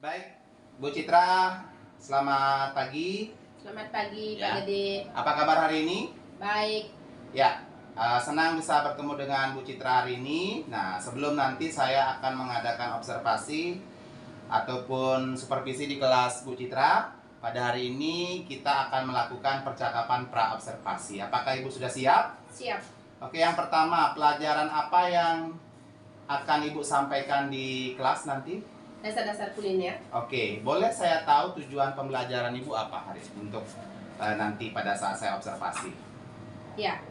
Baik, Bu Citra, selamat pagi. Selamat pagi, Ya. Pak Gede. Apa kabar hari ini? Baik. Ya, senang bisa bertemu dengan Bu Citra hari ini. Nah, sebelum nanti saya akan mengadakan observasi ataupun supervisi di kelas Bu Citra, pada hari ini kita akan melakukan percakapan pra-observasi. Apakah Ibu sudah siap? Siap. Oke, yang pertama, pelajaran apa yang akan Ibu sampaikan di kelas nanti? Dasar-dasar kuliner. Oke, boleh saya tahu tujuan pembelajaran Ibu apa hari untuk nanti pada saat saya observasi? Ya.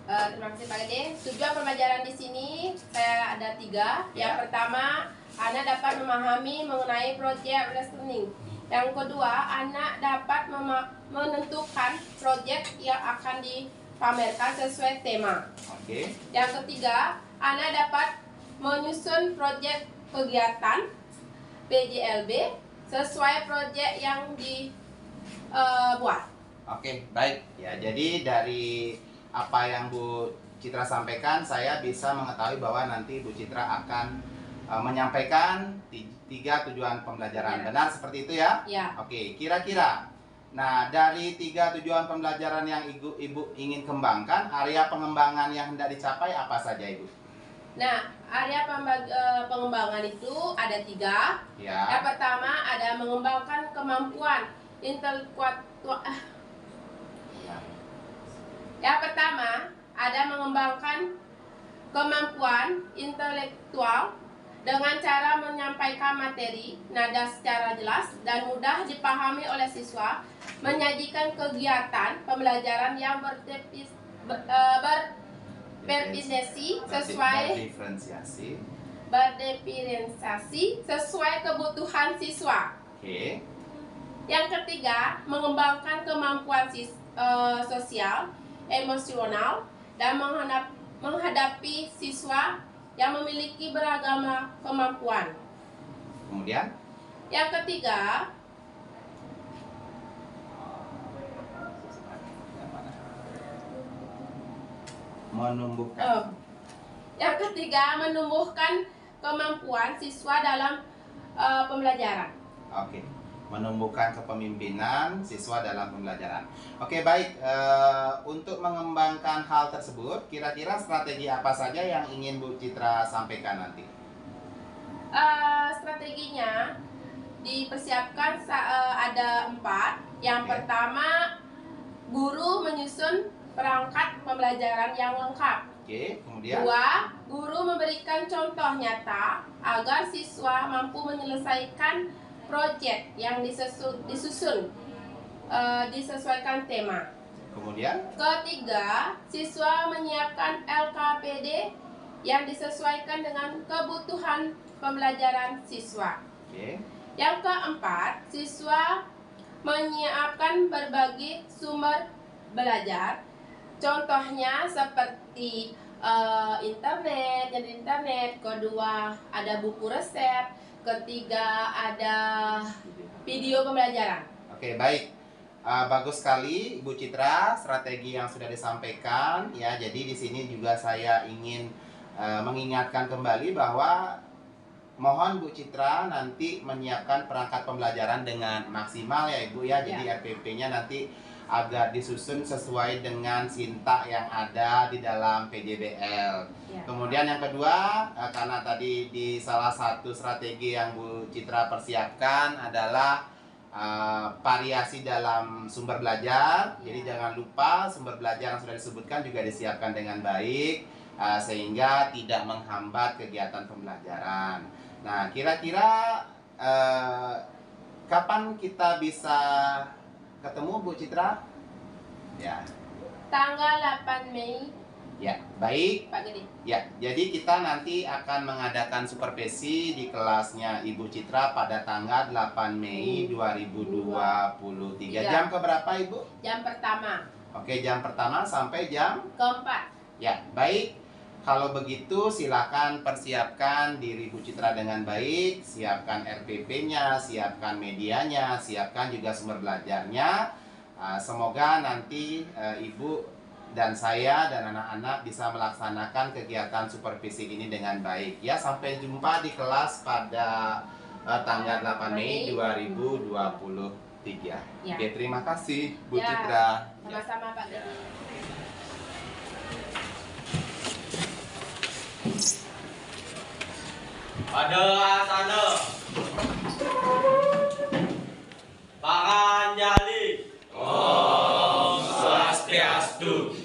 Terima kasih Pak Gede. Tujuan pembelajaran di sini saya ada 3. Yang Ya. pertama, Anda dapat memahami mengenai project listening. Yang kedua, Anda dapat menentukan project yang akan dipamerkan sesuai tema. Oke, Yang ketiga, Anda dapat menyusun project kegiatan PJLB sesuai project yang dibuat. oke, baik. Ya, jadi dari apa yang Bu Citra sampaikan, saya bisa mengetahui bahwa nanti Bu Citra akan menyampaikan 3 tujuan pembelajaran. Ya. Benar seperti itu ya? Ya. Oke, kira-kira. Nah, dari 3 tujuan pembelajaran yang Ibu ingin kembangkan, area pengembangan yang hendak dicapai apa saja, Ibu? Nah, area pengembangan itu ada 3. Ya. Yang pertama ada mengembangkan kemampuan intelektual. Ya. Yang pertama ada mengembangkan kemampuan intelektual dengan cara menyampaikan materi, nada secara jelas dan mudah dipahami oleh siswa, menyajikan kegiatan pembelajaran yang berdiferensiasi sesuai kebutuhan siswa. Oke. Yang ketiga, mengembangkan kemampuan sosial, emosional, dan menghadapi siswa yang memiliki beragam kemampuan. Kemudian? Yang ketiga, menumbuhkan kemampuan siswa dalam pembelajaran. Oke, menumbuhkan kepemimpinan siswa dalam pembelajaran. Oke, baik. Untuk mengembangkan hal tersebut, kira-kira strategi apa saja yang ingin Bu Citra sampaikan nanti? Strateginya dipersiapkan ada 4. Yang Oke. pertama, guru menyusun perangkat pembelajaran yang lengkap. Oke, kemudian? 2. Guru memberikan contoh nyata agar siswa mampu menyelesaikan proyek yang disesuaikan tema. Kemudian? Ketiga, siswa menyiapkan LKPD yang disesuaikan dengan kebutuhan pembelajaran siswa. Oke. Yang keempat, siswa menyiapkan berbagai sumber belajar. Contohnya seperti internet. Kedua, ada buku resep. Ketiga, ada video pembelajaran. Oke, baik. Bagus sekali Ibu Citra strategi yang sudah disampaikan ya. Jadi di sini juga saya ingin mengingatkan kembali bahwa mohon Bu Citra nanti menyiapkan perangkat pembelajaran dengan maksimal ya Ibu ya. Jadi RPP-nya nanti agar disusun sesuai dengan sintak yang ada di dalam PJBL. Ya. Kemudian yang kedua, karena tadi di salah satu strategi yang Bu Citra persiapkan adalah variasi dalam sumber belajar. Ya. Jadi jangan lupa sumber belajar yang sudah disebutkan juga disiapkan dengan baik sehingga tidak menghambat kegiatan pembelajaran. Nah, kira-kira kapan kita bisa ketemu Bu Citra? Ya. Tanggal 8 Mei. Ya, baik. Pak Gede. Ya, jadi kita nanti akan mengadakan supervisi di kelasnya Ibu Citra pada tanggal 8 Mei 2023. Jam keberapa Ibu? Jam pertama. Oke, jam pertama sampai jam keempat. Ya, baik. Kalau begitu silakan persiapkan diri Bu Citra dengan baik, siapkan RPP-nya, siapkan medianya, siapkan juga sumber belajarnya. Semoga nanti Ibu dan saya dan anak-anak bisa melaksanakan kegiatan supervisi ini dengan baik. Ya, sampai jumpa di kelas pada tanggal 8 Mei 2023. Ya. Oke, terima kasih Bu Ya, Citra. Sama-sama Pak Dedi. Pada asana Paranjali. Om Swastiastu.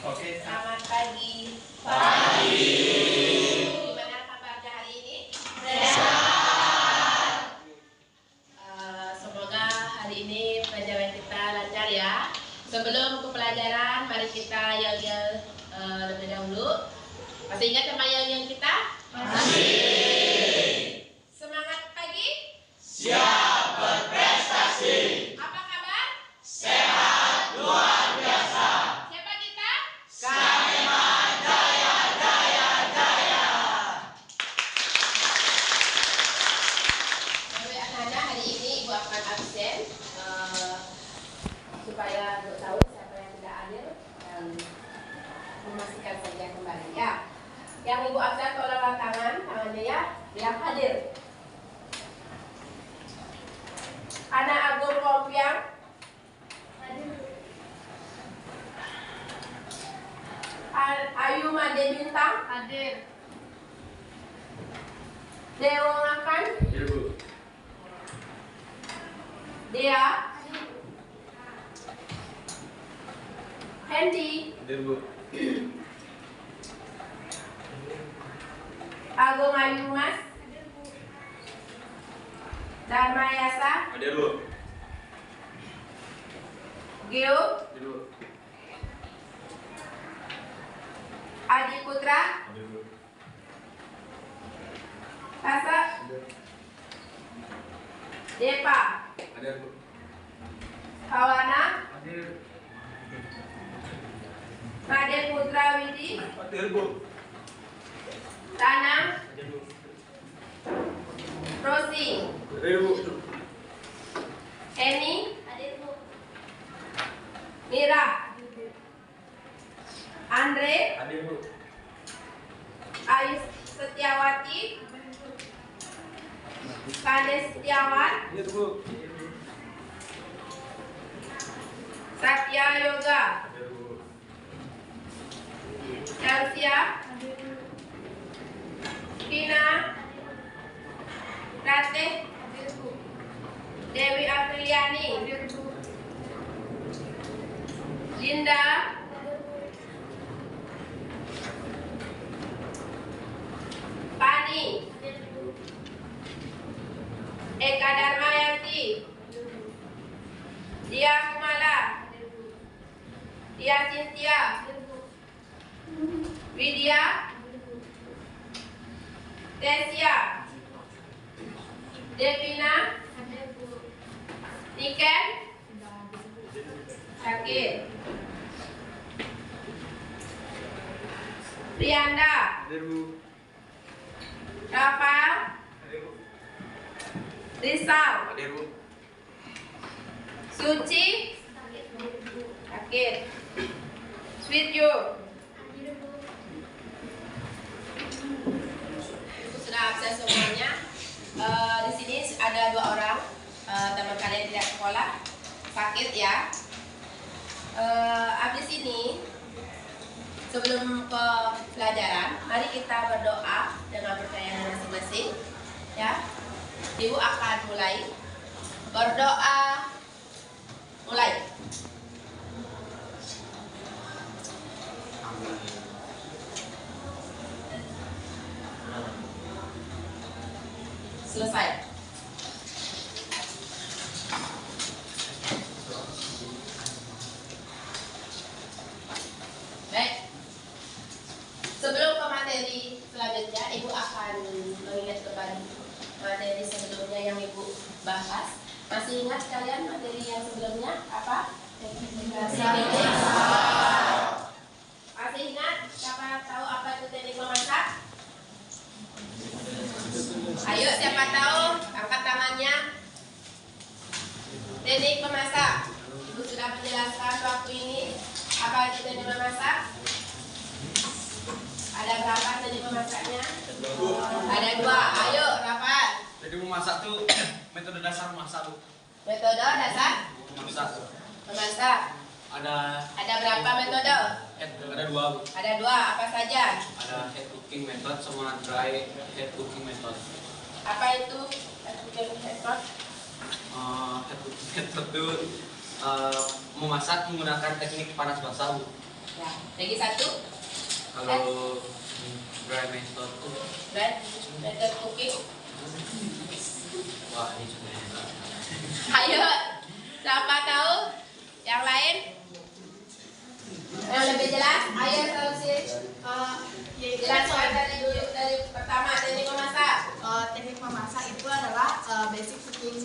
Oke. Selamat pagi. Gimana kabarnya hari ini? Semoga hari ini pelajaran kita lancar ya. Sebelum ke pelajaran, mari kita yel-yel lebih dahulu. Masih ingat sama yel-yel kita? Masih. Semangat pagi. Siap berprestasi. Apa kabar? Sehat luar biasa. Siapa kita? Skema Jaya Jaya Jaya. Baik anak-anak, hari ini Ibu akan absen supaya Ibu tahu siapa yang tidak hadir dan memastikan saja kembali ya. Yang Ibu absen tolong tangannya ya, yang hadir. Anak Agung Kompiang Ayu Made Bintang hadir. Dewa Ngakan Hadir Bu. Dia Hendy Hadir Bu. Agung Ayu Mas Dharma Yasa Hadir Bu. Geo Hadir Bu. Adi Putra Hadir Bu. Tasa Depa Hadir Bu. Kawana Hadir. Made Putra Widi Hadir Bu. Tanang Hadir Bu. Rosi Hadir Bu. Eni Mira Andre Hadir Bu. Ayu Setiawati Kades Setiawan Hadir Bu. Satya Yoga Hadir Bu. Chelsea Vina Ratih Dewi Apriliani Linda Pani Eka Darmayanti Dia Kumala Dia Cynthia Widya Tesia Devina Niken Sakit Prianda Hadir Bu. Rafael Hadir Bu. Rizal Hadir Bu. Suci Sakit Sweet You sudah absen semuanya. Di sini ada 2 orang teman kalian tidak sekolah sakit ya. Abis ini sebelum ke pelajaran, mari kita berdoa dengan percayaan masing-masing ya. Ibu akan mulai berdoa. Mulai. Selesai. Baik. Sebelum ke materi selanjutnya, Ibu akan mengingat kembali materi sebelumnya yang Ibu bahas. Masih ingat kalian materi yang sebelumnya apa? Masih ingat? Siapa tahu apa itu teknik memasak? Ayo, siapa tahu? Angkat tangannya. Teknik memasak. Ibu sudah menjelaskan waktu ini Apa itu teknik memasak? Ada berapa teknik memasaknya? Ada 2. Ayo, Rafael. Jadi memasak tuh metode dasar memasak tuh. Metode dasar Memasak. memasak. Ada berapa metode? Ada 2 Bu. Ada 2. Apa saja? Ada head cooking method sama dry head cooking method. Apa itu head cooking method? Head cooking method tuh memasak menggunakan teknik panas basah Bu. Ya. Lagi 1. Kalau dry method tuh Dan method cooking. wah ini sebenarnya. Ayo, siapa tahu? Yang lain? Yang lebih jelas? Ayo solusi. Jelaskan dari pertama teknik memasak. Teknik memasak itu adalah basic cooking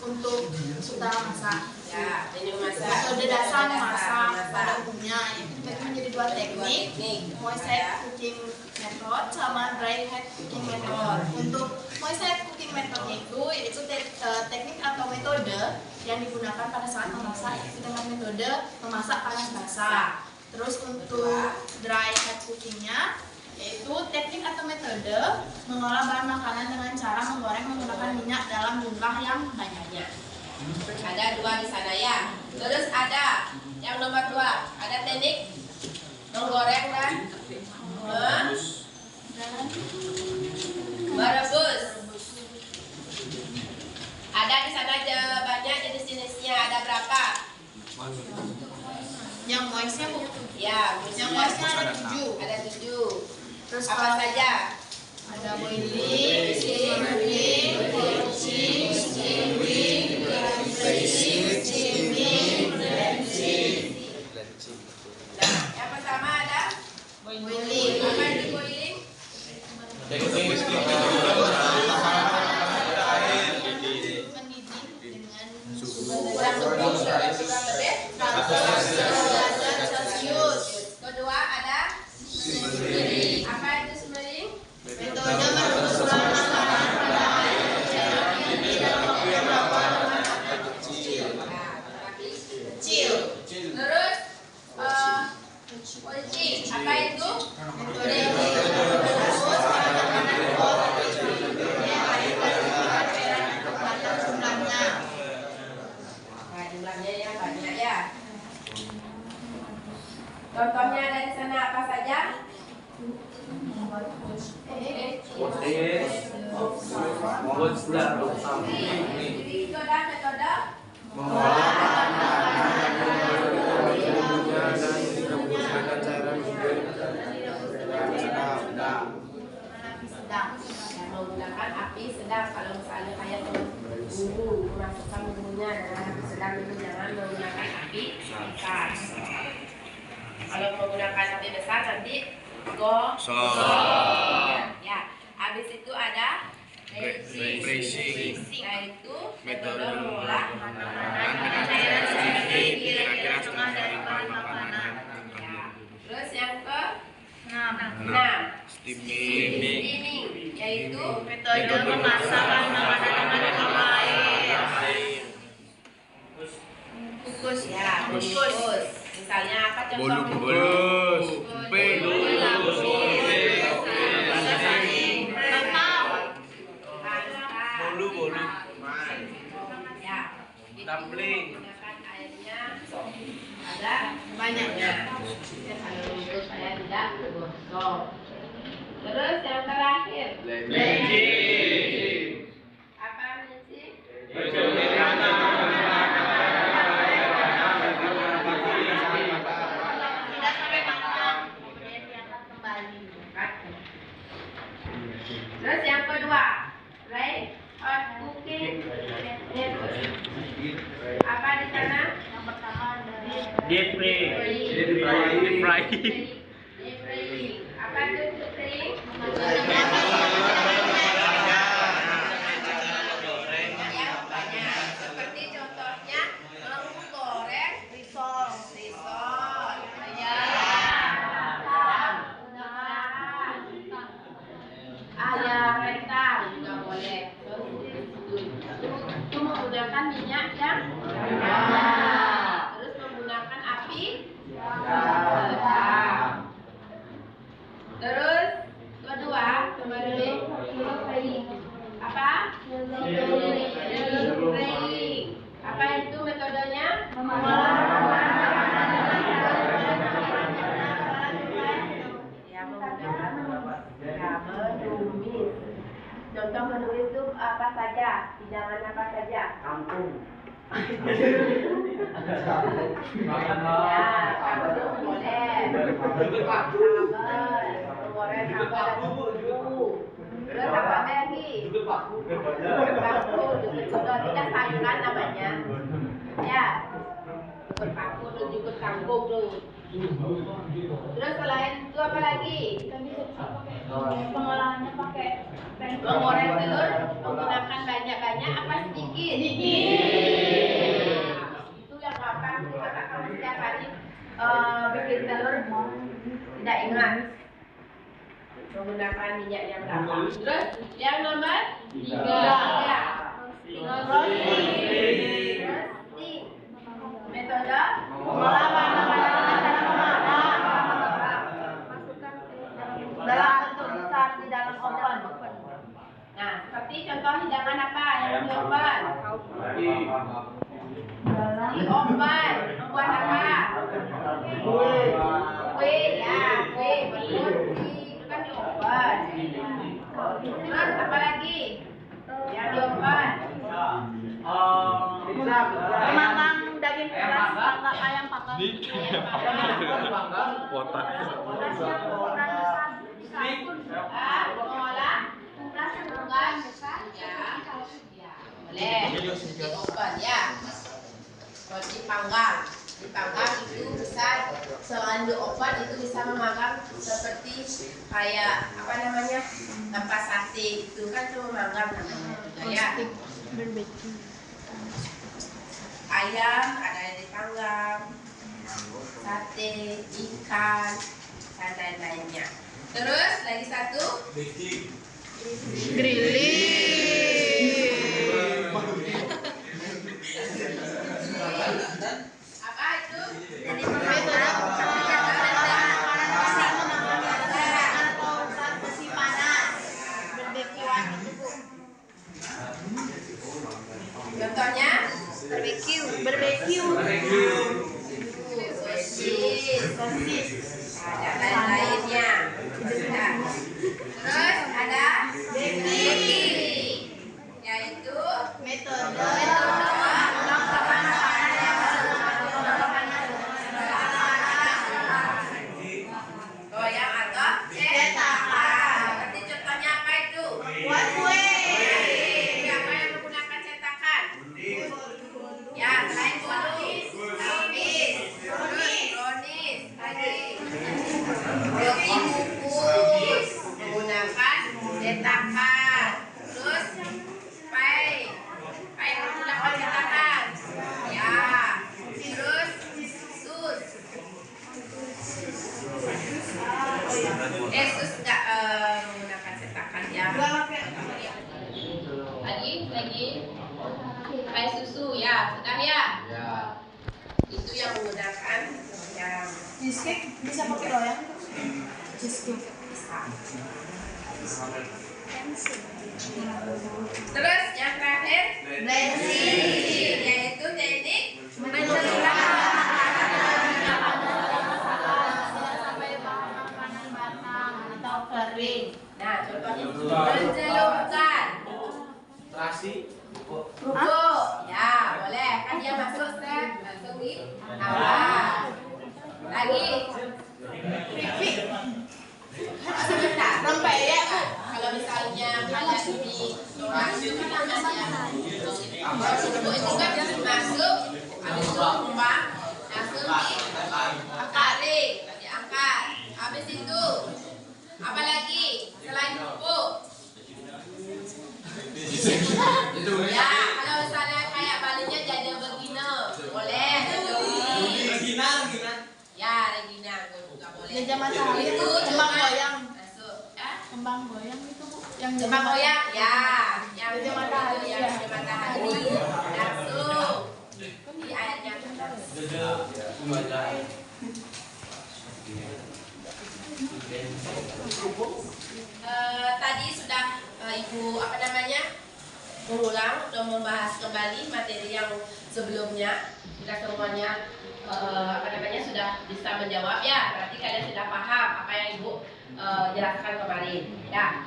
untuk sudah masak. Ya, teknik memasak. Metode dasar memasak pada Memasak. umumnya itu dibagi menjadi 2 teknik, moist head cooking method sama dry head cooking method. Untuk moist head cooking method itu teknik atau metode yang digunakan pada saat memasak yaitu dengan metode memasak panas basah. Terus untuk dry head cookingnya yaitu teknik atau metode mengolah bahan makanan dengan cara menggoreng menggunakan minyak dalam jumlah yang banyak. Ada 2 di sana ya. Terus ada yang nomor 2. Ada teknik menggoreng dan merebus. Ada di sana banyak jenis-jenisnya. Ada berapa? Yang moistnya Bu, Ya, yang moistnya ada 7. ada 7. Terus Apa kalau saja? ada boiling, steaming, poaching, steaming, steaming, blanching. Yang pertama ada Boiling. apa itu boiling? Mendidih dengan suhu Kurang lebih 100 derajat Celcius. Kedua ada simmering. Apa itu simmering? Metode merebus bahan makanan pada air cairan yang tidak beberapa dengan kecil. Terus poaching. Apa itu? Metode merebus bahan makanan kotor yang air dan cairan yang terbatas jumlahnya. Nah, jumlahnya yang banyak ya. Contohnya ada di sana apa saja? Itu adalah metode yang menggunakan api sedang. Kalau misalnya kayak bumbu, memasukkan bumbunya dengan api sedang itu jangan menggunakan api besar. Kalau menggunakan api besar nanti gosong. Ya, habis itu ada Braising. yaitu metode mengolah makanan dengan cairan sedikit kira-kira setengah dari bahan makanan. Ya. Terus yang ke 6 Steaming. yaitu Metode memasak bahan makanan dengan air. Kukus ya kukus. Misalnya apa contoh? Bolus. Bolu. Ya. Dumpling. Gunakan airnya ada Banyaknya. kalau untuk saya tidak gosong. Terus yang terakhir apa sih? Tidak sampai matang, kemudian diangkat kembali. Terus yang kedua, right? Hot cooking method. Apa di sana? Yang pertama adalah Deep frying. Deep frying. Apa itu deep frying? Yang banyak. Seperti contohnya menggoreng risol. Ya. Ayam rental juga boleh. Itu menggunakan minyak yang terus menggunakan api hidangan apa saja? Kampung. Ya, kangkung boleh. Sambal, goreng sambal dan bumbu. Terus apa lagi? Bangku, juga tidak sayuran namanya. Ya, bangku dan juga kangkung tuh. Terus selain itu apa lagi? Pengolahannya pakai Menggoreng telur menggunakan banyak-banyak apa sedikit? Itu yang gampang kita kalau setiap hari bikin telur tidak ingat menggunakan minyak yang berapa. Terus yang nomor 3 ya. Roasting. Metode mengolah bahan-bahan cara memasak dalam bentuk besar di dalam oven. Nah, seperti contoh hidangan apa yang di oven? Di oven membuat apa? Kue, ya, kue betul itu kan di oven. Terus apa lagi? Yang di oven? Memanggang daging keras, panggang ayam panggang. Mengolah unggas ya, boleh di oven ya. Kalau dipanggang itu bisa selain di oven itu bisa memanggang seperti kayak apa namanya tempat sate itu kan cuma memanggang namanya juga ya. Ayam ada yang dipanggang, sate, ikan dan lain-lainnya. Terus lagi satu apa itu? Jadi metode atau besi panas berbekiwan itu Bu. Contohnya Barbecue. sosis, ada lain-lainnya. Nah, terus ada baking, yaitu Metode goyang atau cetakan. Seperti contohnya apa itu? buat kue. Siapa yang menggunakan cetakan? Ya, selain brownies, lagi roti bungkus menggunakan cetakan. Terus pie menggunakan cetakan. Ya, terus sus sus nggak menggunakan cetakan ya. Lagi pie susu ya, sudah ya. Itu yang menggunakan yang Cheesecake bisa pakai loyang. Cheesecake. Terus yang terakhir blending, yaitu teknik Sampai bahan makanan matang atau kering. Nah, contohnya mencelupkan Terasi. bubuk. Ya, boleh. Kan dia masuk step langsung di awal. Lagi. Sebentar. Rempeyek Bu. Kalau misalnya kalian di orang itu namanya bubuk itu kan masuk, habis itu tumpah, langsung ditarik, diangkat. Habis itu apa lagi selain bubuk? Ya, kalau misalnya kayak balinya jadi begini, boleh. Regina. Ya, Regina juga boleh. Jajah matahari Itu itu kembang cuma goyang. masuk. Ya. Kembang goyang itu Bu. Yang Kembang goyang, ya. Yang Jajah matahari, yang ya. jajah matahari langsung di airnya terus. Tadi sudah Ibu apa namanya mengulang atau membahas kembali materi yang sebelumnya. Sudah semuanya apa namanya sudah bisa menjawab ya. Berarti kalian sudah paham apa yang Ibu jelaskan kemarin. Ya.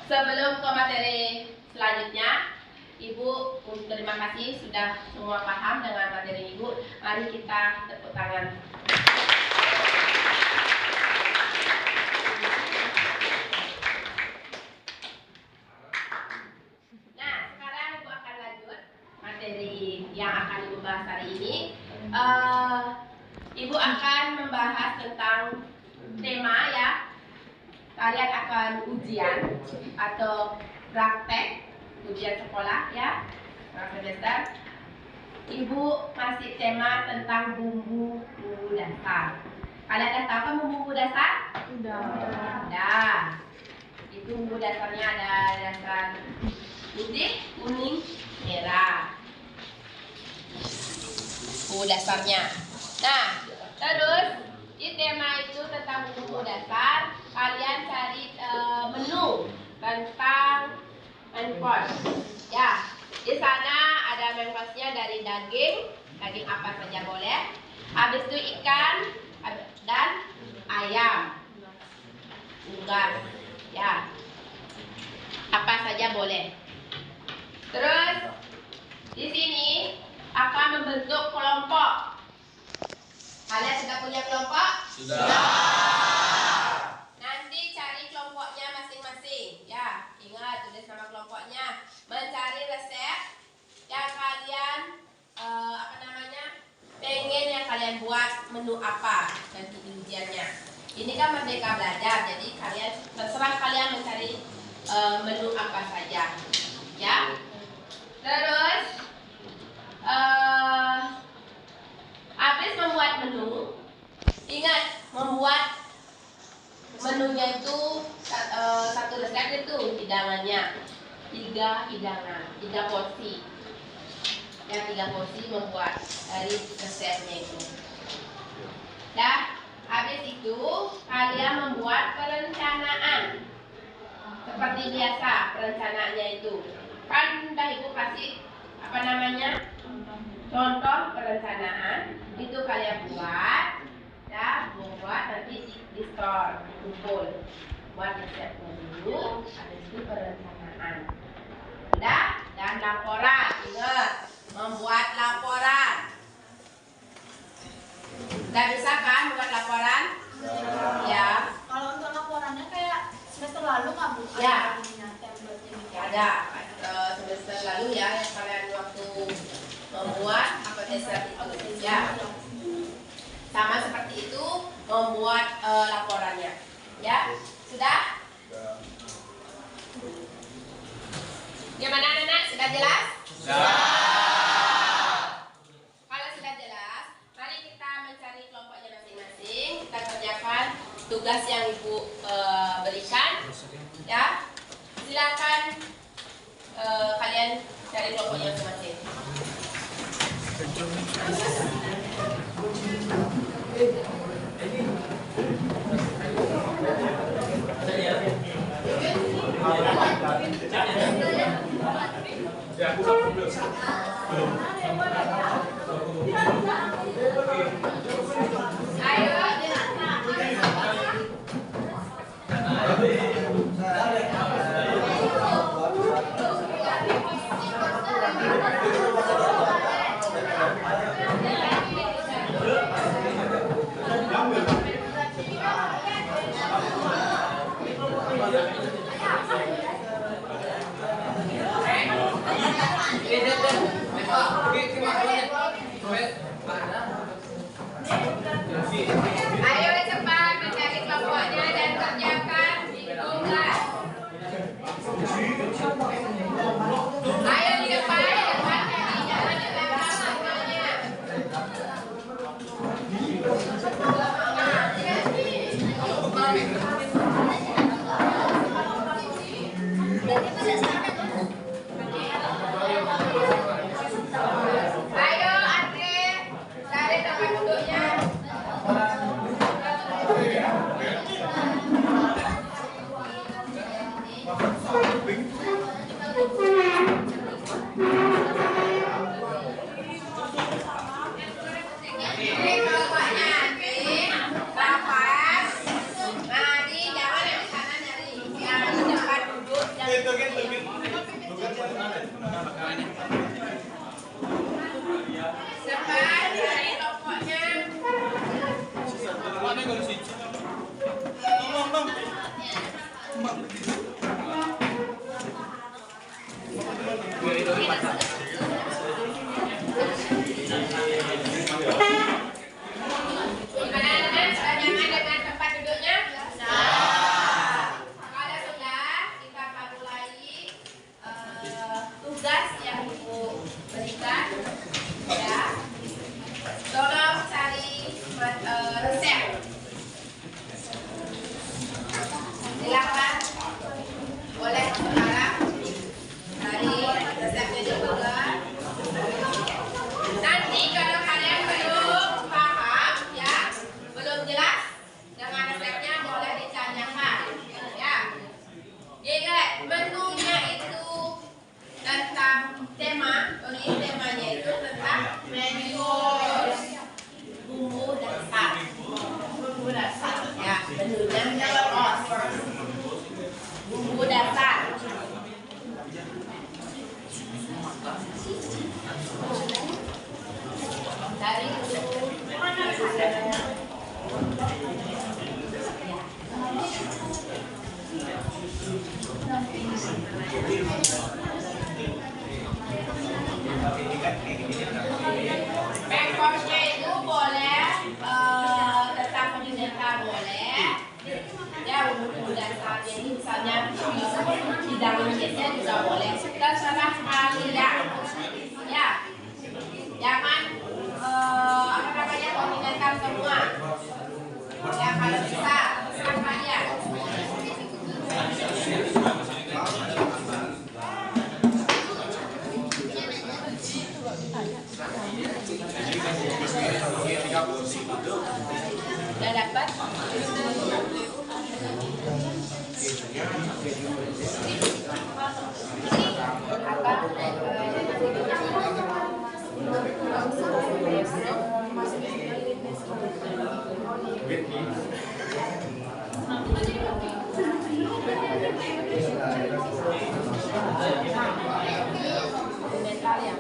Sebelum ke materi Selanjutnya, Ibu, terima kasih sudah semua paham dengan materi Ibu. Mari kita tepuk tangan. Nah, sekarang Ibu akan lanjut materi yang akan Ibu bahas hari ini. Ibu akan membahas tentang tema ya. Kalian akan ujian atau praktek ujian sekolah ya, semester. Ibu masih tema tentang bumbu dasar. Kalian udah tahu kan bumbu dasar? Udah. Itu bumbu dasarnya ada dasar putih, kuning, merah. Bumbu dasarnya. Nah, terus di tema itu tentang bumbu dasar, kalian cari menu tentang main course. Ya, di sana ada main course-nya dari daging apa saja boleh. Habis itu ikan dan ayam, unggas. Ya, apa saja boleh. Terus di sini akan membentuk kelompok. Kalian sudah punya kelompok? Nanti cari kelompoknya masing-masing. Ya, ingat tulis nama kelompoknya. Mencari resep yang kalian pengen yang kalian buat menu apa nanti di ujiannya. Ini kan Merdeka Belajar, jadi kalian terserah kalian mencari menu apa saja. Ya. Terus habis membuat menu, ingat membuat menunya itu satu resep itu hidangannya 3 hidangan, 3 porsi. Ya, 3 porsi membuat dari resepnya itu. Dah, habis itu kalian membuat perencanaan. Seperti biasa perencanaannya itu. Kan udah Ibu kasih contoh perencanaan. Itu kalian buat. Ya, buat nanti di store, dikumpul. Buat resep dulu, habis itu perencanaan. Udah, dan laporan. Ingat, membuat laporan. Udah bisa kan membuat laporan? Ya. Kalau untuk laporannya kayak semester lalu nggak Bu? Ya. Ada. Semester lalu ya, yang kalian waktu membuat apa dasar itu. Ya. Sama seperti itu membuat laporannya. Ya, sudah? Gimana anak-anak? Sudah jelas? Kalau sudah jelas, mari kita mencari kelompoknya masing-masing. Kita kerjakan tugas yang Ibu berikan. Ya, silakan kalian cari kelompoknya masing-masing. Ayo cepat mencari kelompoknya dan kerjakan di tugas. Ayo di depan Teddy, jangan di belakang namanya. Ayo Andre, cari tempat duduknya. Ini kelompoknya Andri, Rafael, Nadi, jangan yang di sana nyari. Yang di depan duduk, jangan di sini. Backcourse-nya itu boleh tentang pendidikan boleh. Ya buku dasar jadi misalnya bidang risetnya juga boleh. Terserah kalian. Ya, jangan apa namanya dominankan semua. Ya kalau bisa terserah kalian. Udah dapat? Mental ya.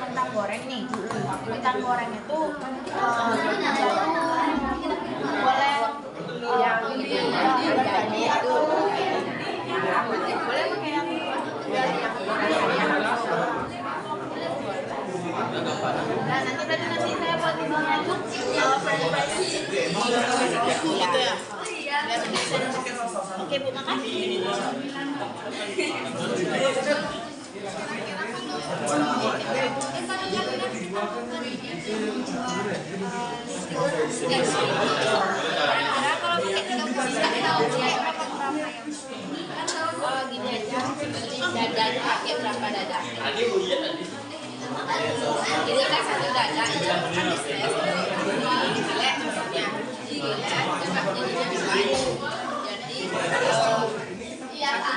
Kentang goreng nih, kentang goreng itu boleh yang jadi atau boleh pakai yang nah nanti saya buat ibunya itu french fries gitu ya. Oke Bu, makasih. Gini aja, dadan pakai berapa dadan? Ini kan satu dadan, itu kan bisnis. Fillet maksudnya. satu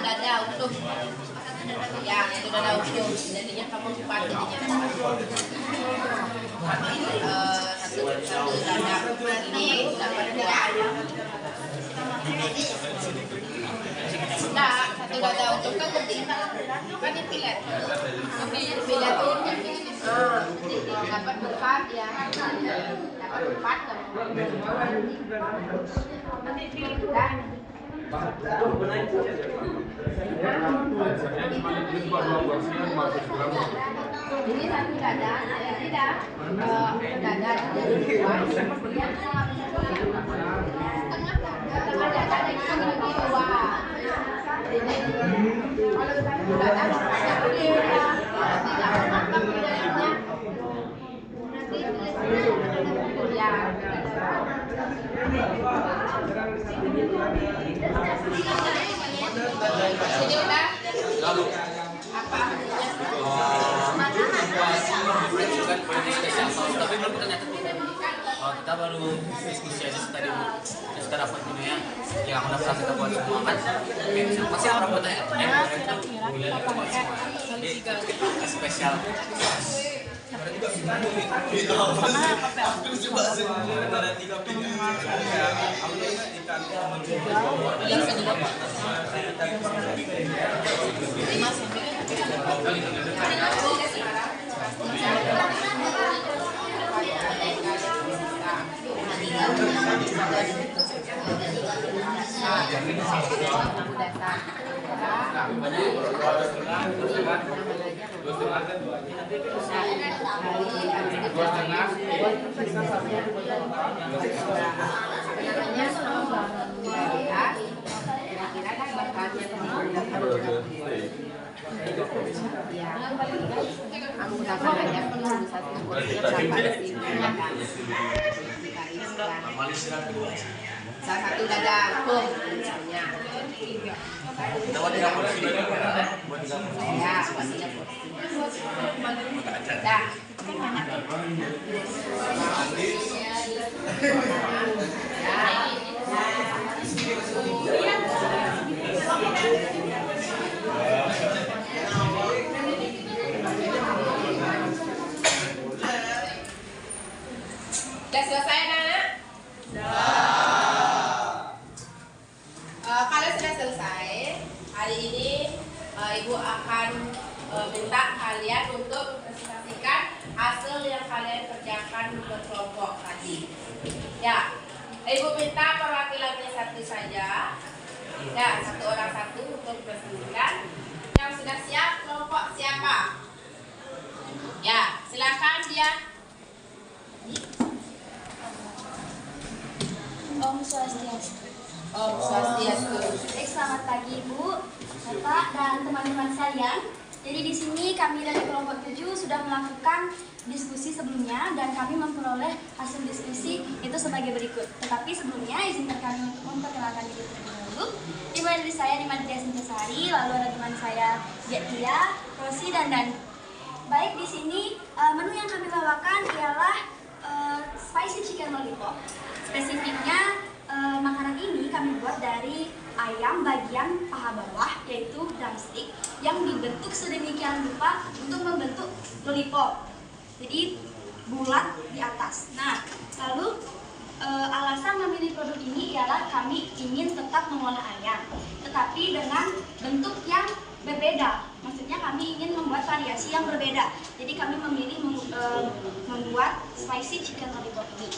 dada utuh. Ya, satu dada utuh. Jadinya kamu 4 jadinya. Satu dada. Ini dapat 2. Nah, satu dada utuh kan penting. Kan dipilet. Dipilet tuh. Dapat 4 ya. Dapat 4 kan. Ini satu dada, tidak dada jadi 2. Kemudian setengah dada itu lagi 2. Kalau satu dada ini udah Lalu apa bukan spesial saus, tapi belum kita nyatet. Kita baru diskusi aja tadi kita dapat ini ya, yang udah pernah kita buat semua kan. Pasti orang buat ya, jadi spesial. satu dada pun misalnya ya dah udah selesai anak-anak? Kalau sudah selesai, hari ini Ibu akan minta kalian untuk mempresentasikan hasil yang kalian kerjakan berkelompok tadi. Ya, Ibu minta perwakilannya satu saja. Ya, satu orang satu untuk presentasikan. Yang sudah siap, kelompok siapa? Ya, silakan dia. Om Swastiastu. Om Swastiastu. Baik, selamat pagi Ibu, Bapak, dan teman-teman sekalian. Jadi di sini kami dari kelompok 7 sudah melakukan diskusi sebelumnya dan kami memperoleh hasil diskusi itu sebagai berikut. Tetapi sebelumnya izinkan kami untuk memperkenalkan diri terlebih dahulu. Dimulai dari saya Nimadria Sintasari, lalu ada teman saya Getia, Rosi, dan Dani. Baik, di sini menu yang kami bawakan ialah spicy chicken lollipop. Spesifiknya makanan ini kami buat dari ayam bagian paha bawah, yaitu drumstick, yang dibentuk sedemikian rupa untuk membentuk lollipop. Jadi bulat di atas. Nah, lalu alasan memilih produk ini ialah kami ingin tetap mengolah ayam, tetapi dengan bentuk yang berbeda. Maksudnya kami ingin membuat variasi yang berbeda. Jadi kami memilih membuat spicy chicken lollipop ini.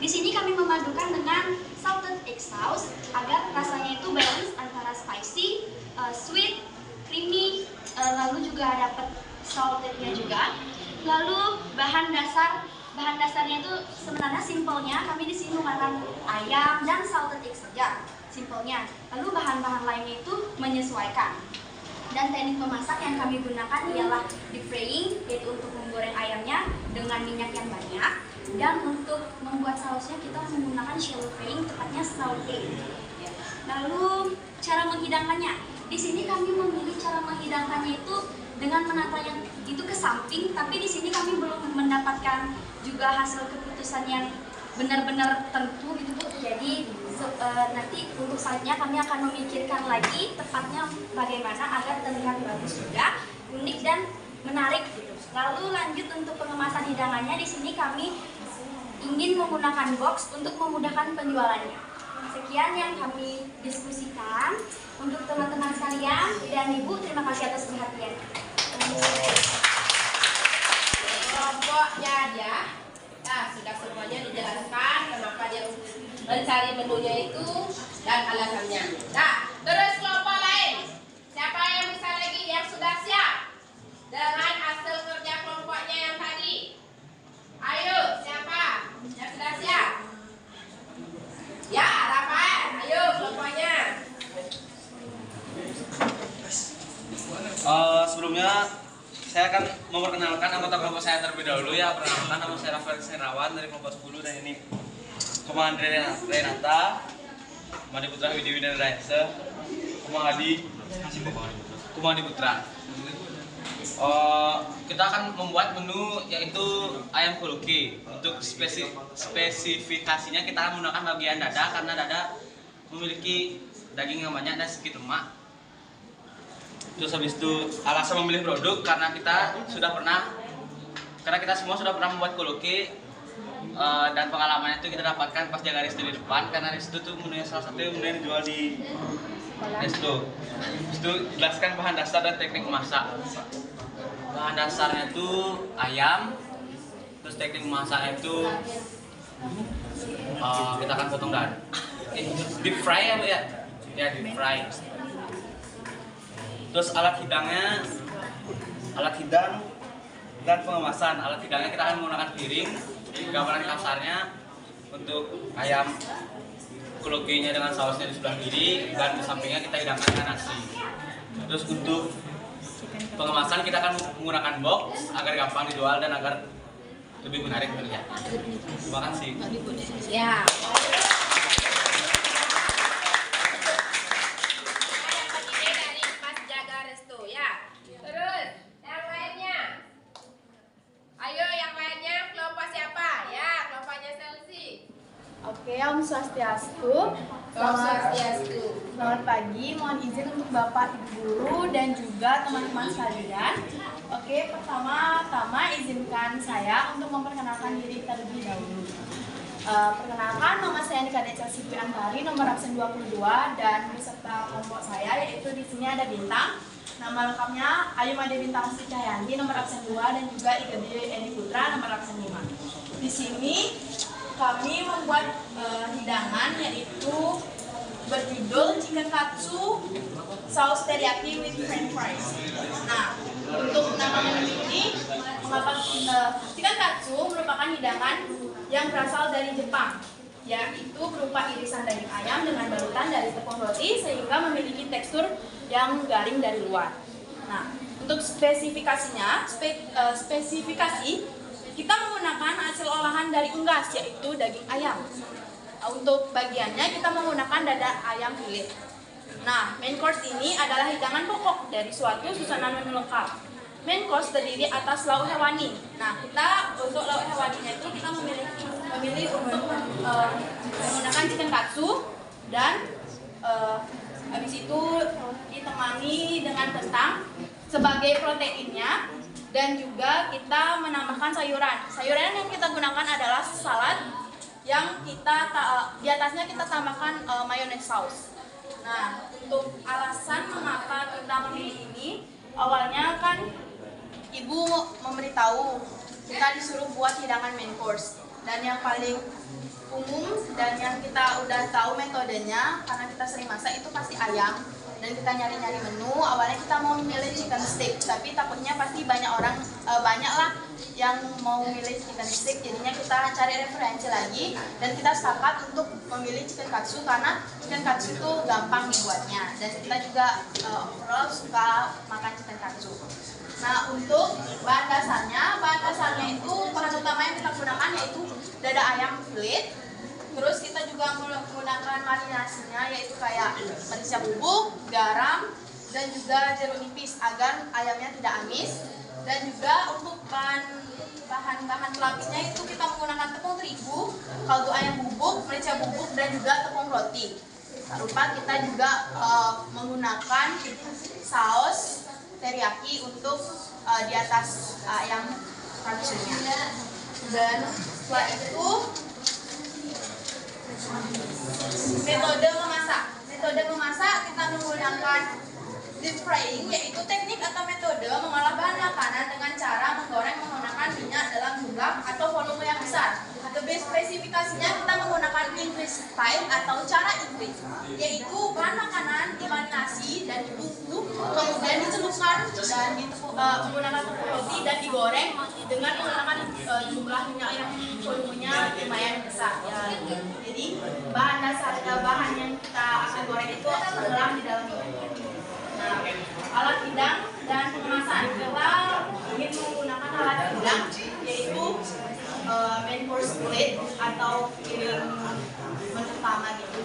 Di sini kami memadukan dengan salted egg sauce agar rasanya itu balance antara spicy, sweet, creamy, lalu juga dapat saltednya juga. Lalu bahan dasarnya itu sebenarnya simpelnya kami di sini menggunakan ayam dan salted egg saja, simpelnya. Lalu bahan-bahan lainnya itu menyesuaikan. Dan teknik memasak yang kami gunakan ialah deep frying, yaitu untuk menggoreng ayamnya dengan minyak yang banyak. Dan untuk membuat sausnya kita menggunakan shallow frying, tepatnya saute. Lalu cara menghidangkannya, di sini kami memilih cara menghidangkannya itu dengan menatanya itu ke samping, tapi di sini kami belum mendapatkan juga hasil keputusan yang benar-benar tentu gitu Bu. Jadi nanti untuk selanjutnya kami akan memikirkan lagi tepatnya bagaimana agar terlihat bagus juga, unik dan menarik gitu. Lalu lanjut untuk pengemasan hidangannya, di sini kami ingin menggunakan box untuk memudahkan penjualannya. Sekian yang kami diskusikan untuk teman-teman sekalian, dan Ibu terima kasih atas perhatian. Kelompoknya dia, nah sudah semuanya dijelaskan kenapa dia mencari menunya itu dan alasannya. Nah, terus kelompok lain, siapa yang bisa lagi yang sudah siap dengan hasil kerja kelompoknya yang tadi? Ayo, siapa yang sudah siap? Ya, Rafael, ayo kelompoknya. Sebelumnya saya akan memperkenalkan anggota kelompok saya terlebih dahulu ya. Perkenalkan, nama saya Rafael Serawan dari kelompok 10, dan ini Komandan Renata, Madi Putra Widi Widana Raisa, Kumadi Putra. Kita akan membuat menu yaitu ayam kuluki. Untuk spesifikasinya kita akan menggunakan bagian dada karena dada memiliki daging yang banyak dan sedikit lemak. Terus habis itu alasan memilih produk karena kita semua sudah pernah membuat kuluki, dan pengalamannya itu kita dapatkan pas jaga resto di depan, karena resto itu menunya salah satu menu yang dijual di resto. Terus itu jelaskan bahan dasar dan teknik memasak. Bahan dasarnya itu ayam, terus teknik memasaknya itu kita akan potong dan deep fry ya Bu ya? Ya, deep fry. Terus alat hidang dan pengemasan. Alat hidangnya kita akan menggunakan piring, gambaran kasarnya untuk ayam kulukinya dengan sausnya di sebelah kiri, dan di sampingnya kita hidangkan dengan nasi. Terus untuk pengemasan kita akan menggunakan box agar gampang dijual dan agar lebih menarik terlihat. Terima kasih. Ya. Oke, Om Swastiastu. Selamat pagi, mohon izin untuk Bapak Ibu Guru dan juga teman-teman sekalian. Oke, pertama-tama izinkan saya untuk memperkenalkan diri terlebih dahulu. Perkenalkan, nama saya Nika Deca Siti Antari, nomor absen 22, dan beserta kelompok saya, yaitu di sini ada Bintang. Nama lengkapnya Ayu Made Bintang Sri Cahyanti, nomor absen 2, dan juga Ika Eni Putra, nomor absen 5. Di sini kami membuat hidangan yaitu berjudul chicken katsu saus teriyaki with french fries. Nah, untuk nama menu ini, chicken katsu merupakan hidangan yang berasal dari Jepang, yaitu berupa irisan daging ayam dengan balutan dari tepung roti sehingga memiliki tekstur yang garing dari luar. Nah, untuk spesifikasinya, kita menggunakan hasil olahan dari unggas, yaitu daging ayam. Untuk bagiannya kita menggunakan dada ayam filet. Nah, main course ini adalah hidangan pokok dari suatu susunan menu lengkap. Main course terdiri atas lauk hewani. Nah, kita untuk lauk hewaninya itu kita memilih untuk menggunakan chicken katsu, dan habis itu ditemani dengan kentang sebagai proteinnya. Dan juga kita menambahkan sayuran. Sayuran yang kita gunakan adalah salad yang kita di atasnya kita tambahkan mayonnaise sauce. Nah, untuk alasan mengapa kita memilih ini, awalnya kan Ibu memberitahu kita disuruh buat hidangan main course, dan yang paling umum dan yang kita udah tahu metodenya karena kita sering masak itu pasti ayam. Dan kita nyari-nyari menu, awalnya kita mau memilih chicken stick, tapi takutnya pasti banyak lah yang mau memilih chicken stick, jadinya kita cari referensi lagi dan kita sepakat untuk memilih chicken katsu karena chicken katsu itu gampang dibuatnya dan kita juga overall suka makan chicken katsu. Nah, untuk bahan dasarnya itu bahan utama yang kita gunakan yaitu dada ayam filet. Terus kita juga menggunakan marinasinya yaitu kayak merica bubuk, garam, dan juga jeruk nipis agar ayamnya tidak amis. Dan juga untuk bahan-bahan pelapisnya itu kita menggunakan tepung terigu, kaldu ayam bubuk, merica bubuk, dan juga tepung roti. Tak lupa kita juga menggunakan saus teriyaki untuk di atas ayam rapsnya. Dan setelah itu metode memasak kita menggunakan deep frying, yaitu teknik atau metode mengolah bahan makanan dengan cara menggoreng menggunakan minyak dalam jumlah atau volume yang besar. Lebih spesifikasinya kita menggunakan English style atau cara Inggris, yaitu bahan makanan dimarinasi dan ditunggu, kemudian dicelupkan dan menggunakan tepung roti dan digoreng dengan menggunakan jumlah minyak yang volumenya lumayan besar. Ya. Jadi bahan yang kita akan goreng itu akan tenggelam di dalam minyak. Nah, alat hidang dan pengemasan, kita ingin menggunakan alat hidang yaitu main course plate atau piring utama gitu,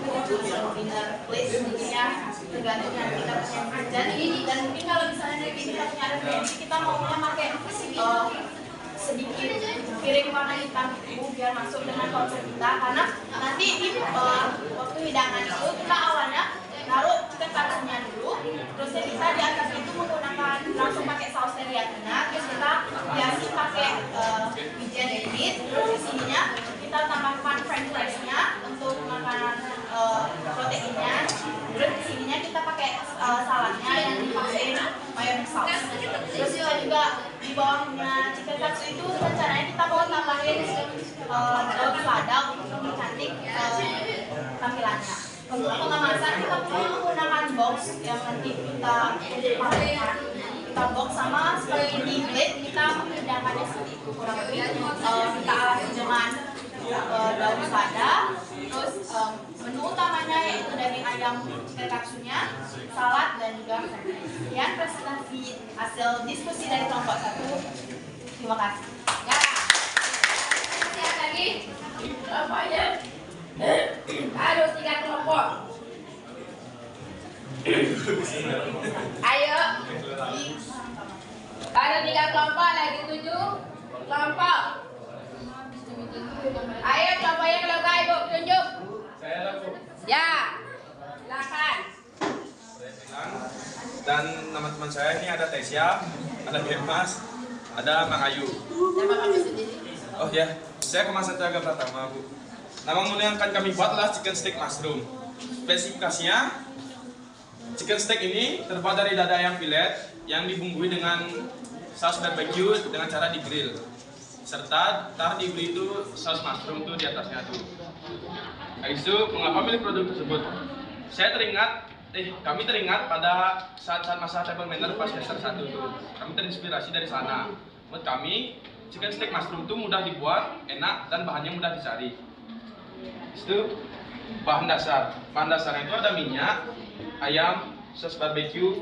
dinner plate mungkin ya, tergantung yang kita punya kerja ini. Dan mungkin kalau misalnya dari kita punya referensi, kita maunya pakai sedikit piring warna hitam itu biar masuk dengan konsep kita, karena nanti di waktu hidangan itu kita awalnya taruh chicken katsunya dulu, terus kita di atas itu menggunakan langsung pakai saus teriyakinya, terus kita hiasi pakai wijen edit, terus di sininya kita tambahkan french fries-nya untuk makanan proteinnya, terus di sininya kita pakai saladnya yang dipakai mayonnaise saus. Terus kita juga di bawahnya chicken katsu itu rencananya kita mau tambahin daun selada untuk lebih cantik tampilannya. Untuk pengemasan kita menggunakan box yang nanti kita pakaikan, kita box sama seperti di plate kita menghidangkannya seperti itu kurang lebih. Kita alasi dengan daun selada, terus menu utamanya yaitu daging ayam chicken katsunya, salad dan juga sekian presentasi hasil diskusi dari kelompok 1. Terima kasih. Ya. Lihat lagi kelompoknya. Ada 3 kelompok. Ayo. Ada 3 kelompok, lagi 7 kelompok. Ayo kelompoknya kalau gak ibu tunjuk. Saya laku. Ya. Silakan. Dan teman-teman saya ini ada Tesya, ada Birmas, ada Mang Ayu. Nama kami sendiri. Oh ya, saya kemasan Jaga Pratama, Bu. Nama menu yang akan kami buat adalah chicken steak mushroom. Spesifikasinya, chicken steak ini terbuat dari dada ayam filet yang dibumbui dengan saus barbecue dengan cara di grill. Serta diberi itu saus mushroom tuh di atasnya tuh. Habis itu, mengapa milih produk tersebut? Kami teringat pada saat masa table manner pas semester 1 tuh. Kami terinspirasi dari sana. Menurut kami, chicken steak mushroom itu mudah dibuat, enak, dan bahannya mudah dicari. Itu bahan dasar. Bahan dasarnya itu ada minyak, ayam, saus barbecue,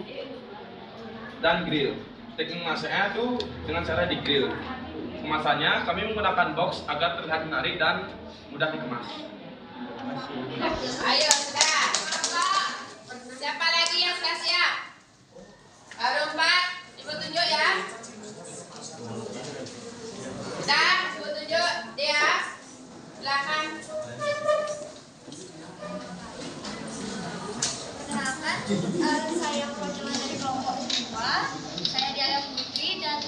dan grill. Teknik masaknya itu dengan cara di grill. Kemasannya kami menggunakan box agar terlihat menarik dan mudah dikemas. Ayo sudah. Siapa lagi yang sudah siap? Baru 4, ibu tunjuk ya. Sudah, ibu tunjuk dia. Silakan. Perkenalkan, saya perwakilan dari kelompok 2. Saya Diana Putri dan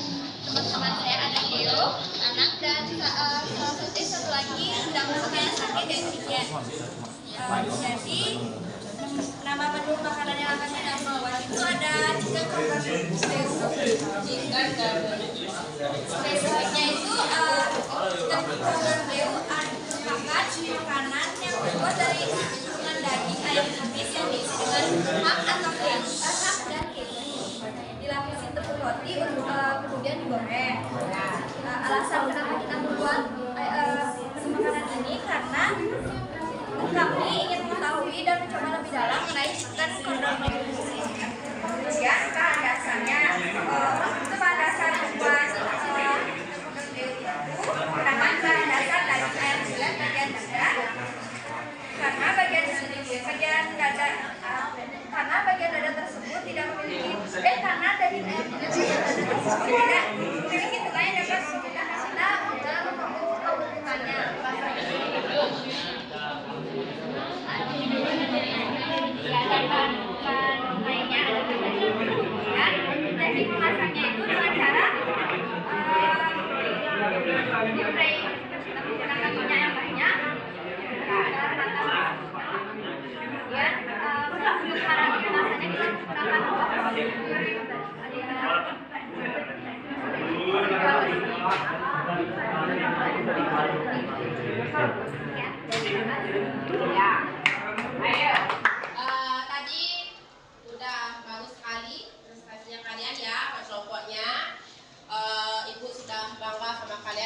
teman-teman saya ada Deo, Anak, dan satu lagi sedang yang sakit yaitu Ijen. Jadi nama menu makanan yang akan kita bawa itu ada chicken cordon spesifiknya itu chicken cordon bleu merupakan makanan yang terbuat dari potongan daging ayam kubis yang diisi dengan hak atau hak dan keju, dilapisi tepung roti kemudian digoreng. Alasan kenapa kita membuat makanan ini karena kami ingin mengetahui dan mencoba lebih dalam mengenai chicken cordon bleu. Kemudian bahan dasarnya itu bahan dasar buat chicken cordon bleu itu menggunakan bahan dasar daging ayam filet bagian dada, karena bagian dada tersebut tidak memiliki karena daging ayam filet bagian dada tersebut tidak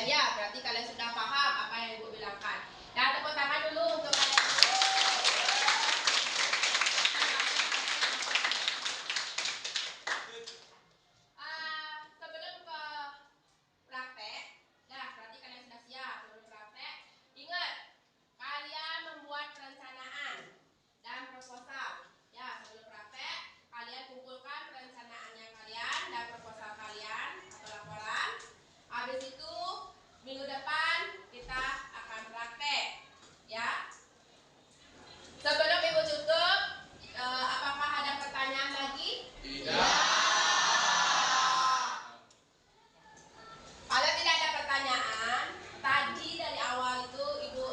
kalian ya. Berarti kalian sudah paham apa yang Ibu bilangkan. Dan tepuk tangan dulu untuk kalian. Sebelum ke praktek, nah berarti kalian sudah siap. Sebelum praktek, ingat kalian membuat perencanaan dan proposal. Ya, sebelum praktek, kalian kumpulkan perencanaannya kalian dan proposal kalian atau laporan. Habis itu minggu depan kita akan praktek. Ya. Sebelum Ibu tutup, apakah ada pertanyaan lagi? Kalau tidak ada pertanyaan, tadi dari awal itu Ibu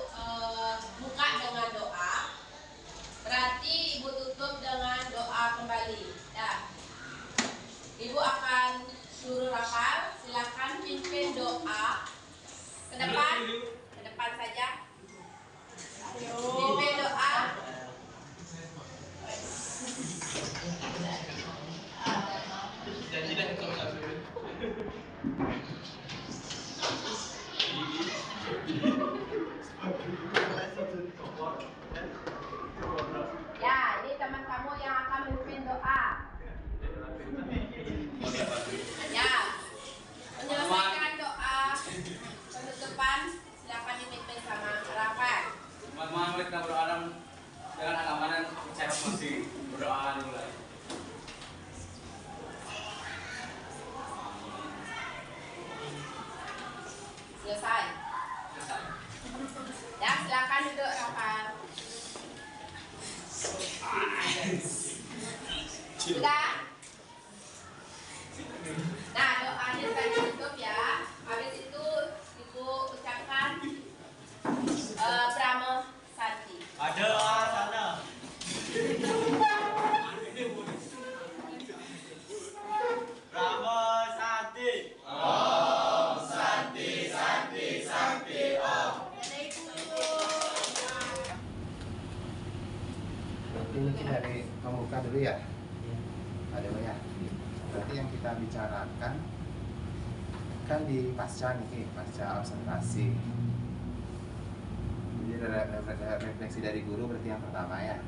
buka dengan doa. Berarti Ibu tutup dengan doa kembali. Ya. Ibu akan suruh hafal. Silakan pimpin doa ke depan saja. Pimpin doa. Janji deh sama Ya, ini teman kamu yang akan memimpin doa. Ya, menyelesaikan doa penutupan silakan dipimpin sama Rafael. Mari kita berdoa dengan amanah secara masih berdoa mulai. Selesai. Ya, silakan duduk Rafael. Sudah? Nah, doanya saya tutup ya. Habis itu Ibu ucapkan Brahma Santi. Ada sana. Brahma Santi. Om Santi Santi Santi Om. Ini dari pembuka dulu ya. Ada ya. Berarti yang kita bicarakan kan di pasca nih, pasca observasi. Jadi refleksi dari guru berarti yang pertama ya.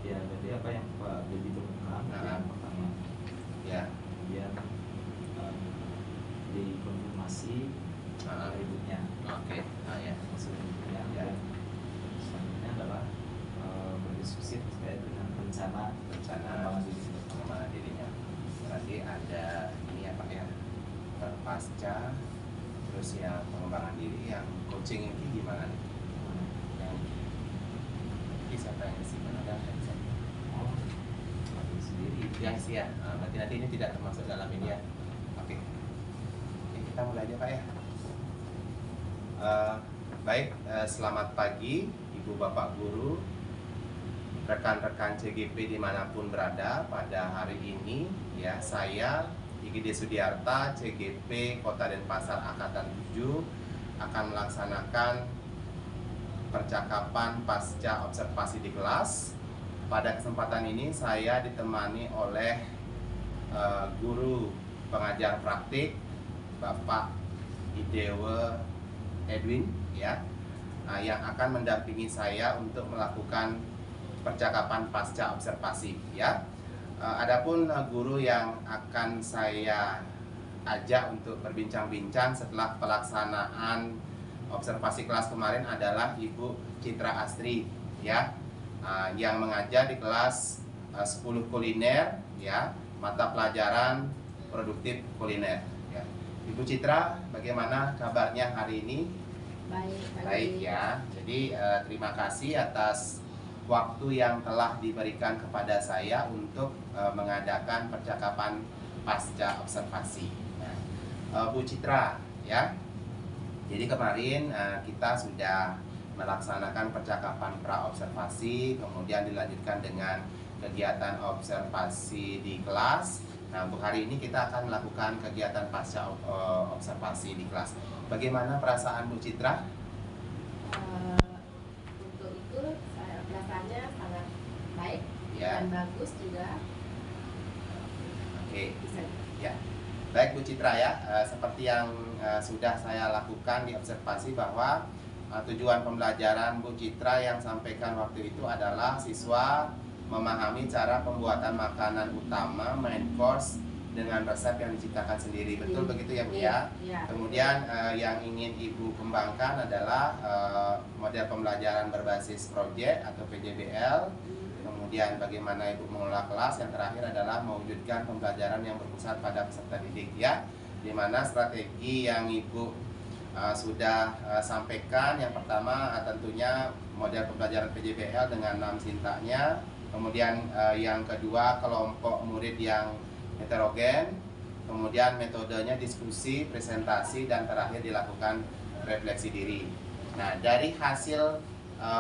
Ya, jadi apa yang Pak Dedi temukan yang pertama, Ya. kemudian dikonfirmasi berikutnya. Oke. Nah ya. Maksudnya Ya. dan selanjutnya adalah berdiskusi terkait dengan rencana pengembangan diri. Pengembangan dirinya. Berarti ada ini ya Pak ya. Pasca, terus yang pengembangan diri, yang coaching ini gimana nih? Yang siapa yang disimpan ada yang saya? Oh, Pak sendiri. Yang sih ya. Berarti nanti ini tidak termasuk dalam ini ya. Oke. Oke, kita mulai aja Pak ya. Baik, selamat pagi Ibu Bapak Guru, rekan-rekan CGP dimanapun berada. Pada hari ini ya saya IGD Sudiarta CGP Kota Denpasar Angkatan 7 akan melaksanakan percakapan pasca observasi di kelas. Pada kesempatan ini saya ditemani oleh guru pengajar praktik Bapak Idewe Edwin ya, yang akan mendampingi saya untuk melakukan percakapan pasca observasi ya. Adapun guru yang akan saya ajak untuk berbincang-bincang setelah pelaksanaan observasi kelas kemarin adalah Ibu Citra Astri ya, yang mengajar di kelas 10 kuliner ya, mata pelajaran produktif kuliner ya. Ibu Citra, bagaimana kabarnya hari ini? Baik ya. Jadi terima kasih atas waktu yang telah diberikan kepada saya untuk mengadakan percakapan pasca observasi. Nah, Bu Citra ya. Jadi kemarin kita sudah melaksanakan percakapan pra observasi, kemudian dilanjutkan dengan kegiatan observasi di kelas. Nah, untuk hari ini kita akan melakukan kegiatan pasca observasi di kelas. Bagaimana perasaan Bu Citra? Untuk itu perasaannya sangat baik Ya. dan bagus juga. Oke. Bisa. Ya. Baik Bu Citra ya, seperti yang sudah saya lakukan di observasi bahwa tujuan pembelajaran Bu Citra yang sampaikan waktu itu adalah siswa memahami cara pembuatan makanan utama main course dengan resep yang diciptakan sendiri. Betul begitu ya Bu ya? Kemudian yang ingin Ibu kembangkan adalah model pembelajaran berbasis proyek atau PJBL. Kemudian bagaimana Ibu mengelola kelas, yang terakhir adalah mewujudkan pembelajaran yang berpusat pada peserta didik ya. Di mana strategi yang Ibu sudah sampaikan, yang pertama tentunya model pembelajaran PJBL dengan 6 sintanya. Kemudian yang kedua kelompok murid yang heterogen. Kemudian metodenya diskusi, presentasi, dan terakhir dilakukan refleksi diri. Nah, dari hasil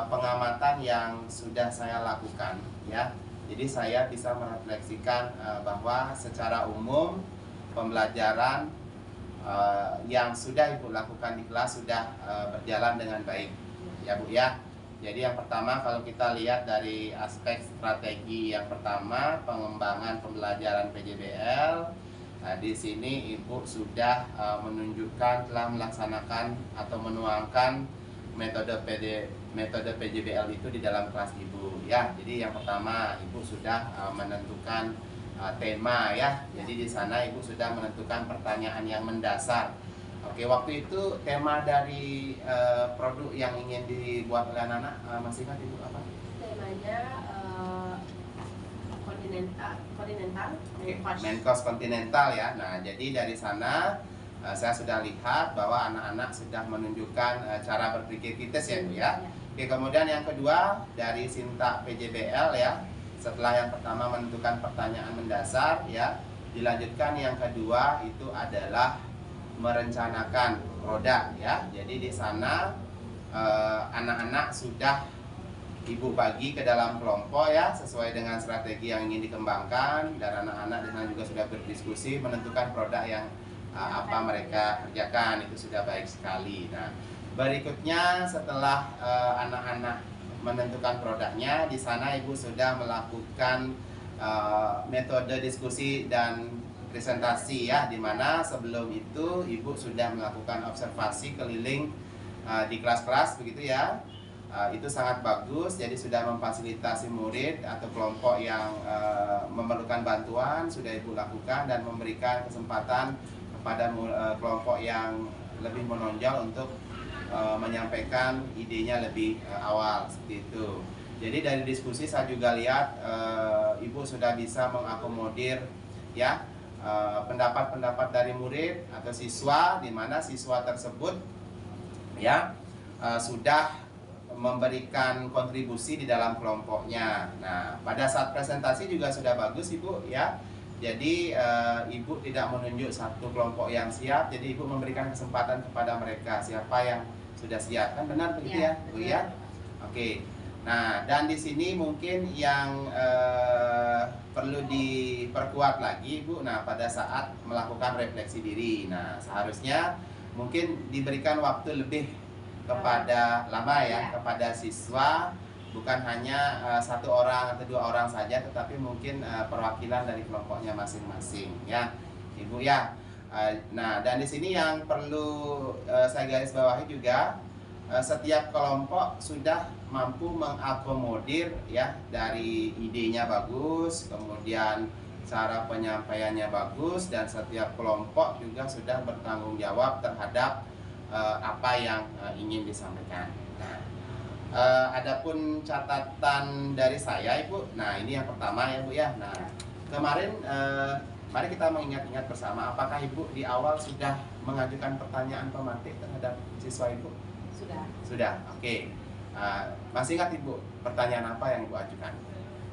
pengamatan yang sudah saya lakukan ya, jadi saya bisa merefleksikan bahwa secara umum pembelajaran yang sudah Ibu lakukan di kelas sudah berjalan dengan baik ya Bu ya. Jadi yang pertama, kalau kita lihat dari aspek strategi yang pertama, pengembangan pembelajaran PJBL, di sini Ibu sudah menunjukkan telah melaksanakan atau menuangkan metode PJBL itu di dalam kelas Ibu ya. Jadi yang pertama, Ibu sudah menentukan tema ya. Jadi di sana Ibu sudah menentukan pertanyaan yang mendasar. Oke, waktu itu tema dari produk yang ingin dibuat oleh anak-anak masih ingat Ibu apa? Temanya kontinental, main course kontinental ya. Nah, jadi dari sana saya sudah lihat bahwa anak-anak sudah menunjukkan cara berpikir kritis ya Bu ya. Oke, kemudian yang kedua dari Sinta PJBL ya. Setelah yang pertama menentukan pertanyaan mendasar ya, dilanjutkan yang kedua itu adalah merencanakan produk ya. Jadi di sana anak-anak sudah Ibu bagi ke dalam kelompok ya, sesuai dengan strategi yang ingin dikembangkan, dan anak-anak di sana juga sudah berdiskusi menentukan produk yang apa mereka kerjakan. Itu sudah baik sekali. Nah, berikutnya setelah anak-anak menentukan produknya, di sana Ibu sudah melakukan metode diskusi dan presentasi ya, dimana sebelum itu Ibu sudah melakukan observasi keliling di kelas-kelas begitu ya. Itu sangat bagus, jadi sudah memfasilitasi murid atau kelompok yang memerlukan bantuan sudah Ibu lakukan, dan memberikan kesempatan kepada kelompok yang lebih menonjol untuk menyampaikan idenya lebih awal seperti itu. Jadi dari diskusi saya juga lihat Ibu sudah bisa mengakomodir ya pendapat-pendapat dari murid atau siswa, di mana siswa tersebut ya sudah memberikan kontribusi di dalam kelompoknya. Nah, pada saat presentasi juga sudah bagus Ibu ya. Jadi Ibu tidak menunjuk satu kelompok yang siap, jadi Ibu memberikan kesempatan kepada mereka siapa yang sudah siap. Kan benar begitu ya Bu ya? Oke. Nah, dan di sini mungkin yang perlu diperkuat lagi Bu, nah pada saat melakukan refleksi diri. Nah, seharusnya mungkin diberikan waktu lebih kepada kepada siswa, bukan hanya satu orang atau dua orang saja, tetapi mungkin perwakilan dari kelompoknya masing-masing ya Ibu ya. Nah, dan di sini yang perlu saya garis bawahi juga, setiap kelompok sudah mampu mengakomodir ya, dari idenya bagus, kemudian cara penyampaiannya bagus, dan setiap kelompok juga sudah bertanggung jawab terhadap apa yang ingin disampaikan. Nah, adapun catatan dari saya Ibu, nah ini yang pertama ya Bu ya. Nah, kemarin mari kita mengingat-ingat bersama, apakah Ibu di awal sudah mengajukan pertanyaan pemantik terhadap siswa Ibu? Sudah, oke. Masih ingat Ibu pertanyaan apa yang Ibu ajukan?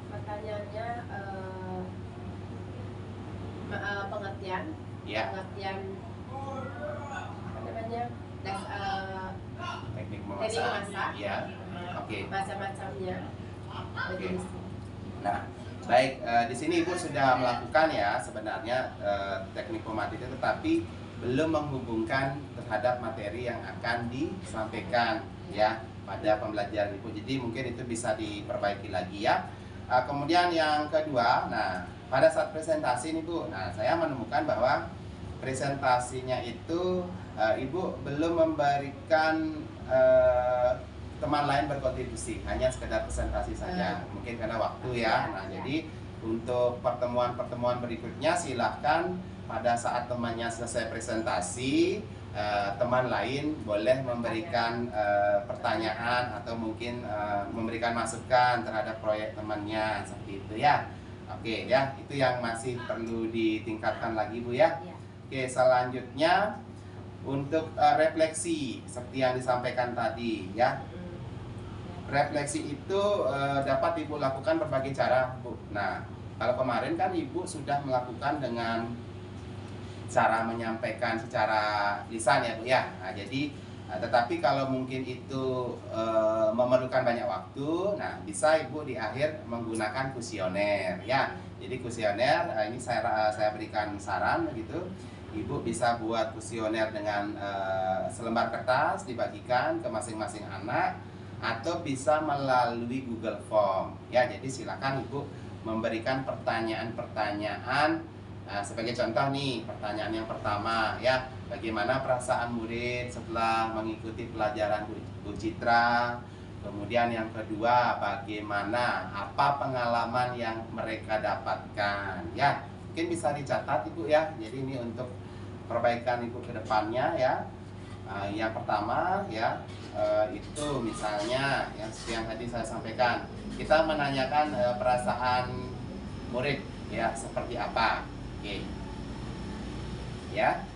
Pertanyaannya pengertian, Ya. pengertian apa namanya, Teknik teknik memasak. masak, Ya, oke. macam-macamnya. Oke. Nah, baik, di sini Ibu sudah melakukan ya sebenarnya teknik pemantik itu, tetapi belum menghubungkan terhadap materi yang akan disampaikan ya pada pembelajaran Ibu. Jadi mungkin itu bisa diperbaiki lagi ya. Kemudian yang kedua, nah pada saat presentasi ini Bu, nah saya menemukan bahwa presentasinya itu Ibu belum memberikan teman lain berkontribusi, hanya sekedar presentasi saja. Mungkin karena waktu ya. Nah, jadi untuk pertemuan-pertemuan berikutnya silahkan pada saat temannya selesai presentasi, teman lain boleh memberikan pertanyaan atau mungkin memberikan masukan terhadap proyek temannya, seperti itu ya. Oke ya, itu yang masih perlu ditingkatkan lagi Bu ya. Oke, selanjutnya untuk refleksi seperti yang disampaikan tadi ya. Refleksi itu dapat Ibu lakukan berbagai cara Bu. Nah, kalau kemarin kan Ibu sudah melakukan dengan cara menyampaikan secara lisan ya Bu ya. Nah, jadi tetapi kalau mungkin itu memerlukan banyak waktu, nah bisa Ibu di akhir menggunakan kuesioner ya. Jadi kuesioner ini saya berikan saran begitu. Ibu bisa buat kuesioner dengan selembar kertas dibagikan ke masing-masing anak atau bisa melalui Google Form ya. Jadi silakan Ibu memberikan pertanyaan-pertanyaan. Sebagai contoh nih, pertanyaan yang pertama ya, bagaimana perasaan murid setelah mengikuti pelajaran Bu Citra? Kemudian yang kedua, bagaimana apa pengalaman yang mereka dapatkan ya? Mungkin bisa dicatat Ibu ya. Jadi ini untuk perbaikan Ibu ke depannya ya. Yang pertama ya, itu misalnya yang seperti yang tadi saya sampaikan, kita menanyakan perasaan murid ya seperti apa. Oke. Ya.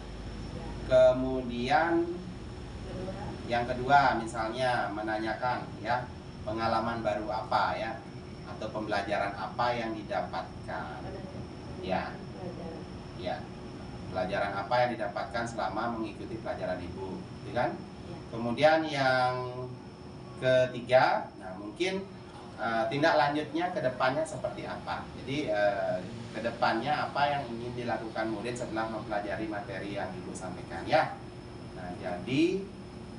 Kemudian yang kedua misalnya menanyakan ya pengalaman baru apa ya atau pembelajaran apa yang didapatkan. Ya. Ya. Pelajaran apa yang didapatkan selama mengikuti pelajaran Ibu, gitu kan? Kemudian yang ketiga, nah mungkin tindak lanjutnya ke depannya seperti apa. Jadi ke depannya apa yang ingin dilakukan murid setelah mempelajari materi yang Ibu sampaikan ya. Nah, jadi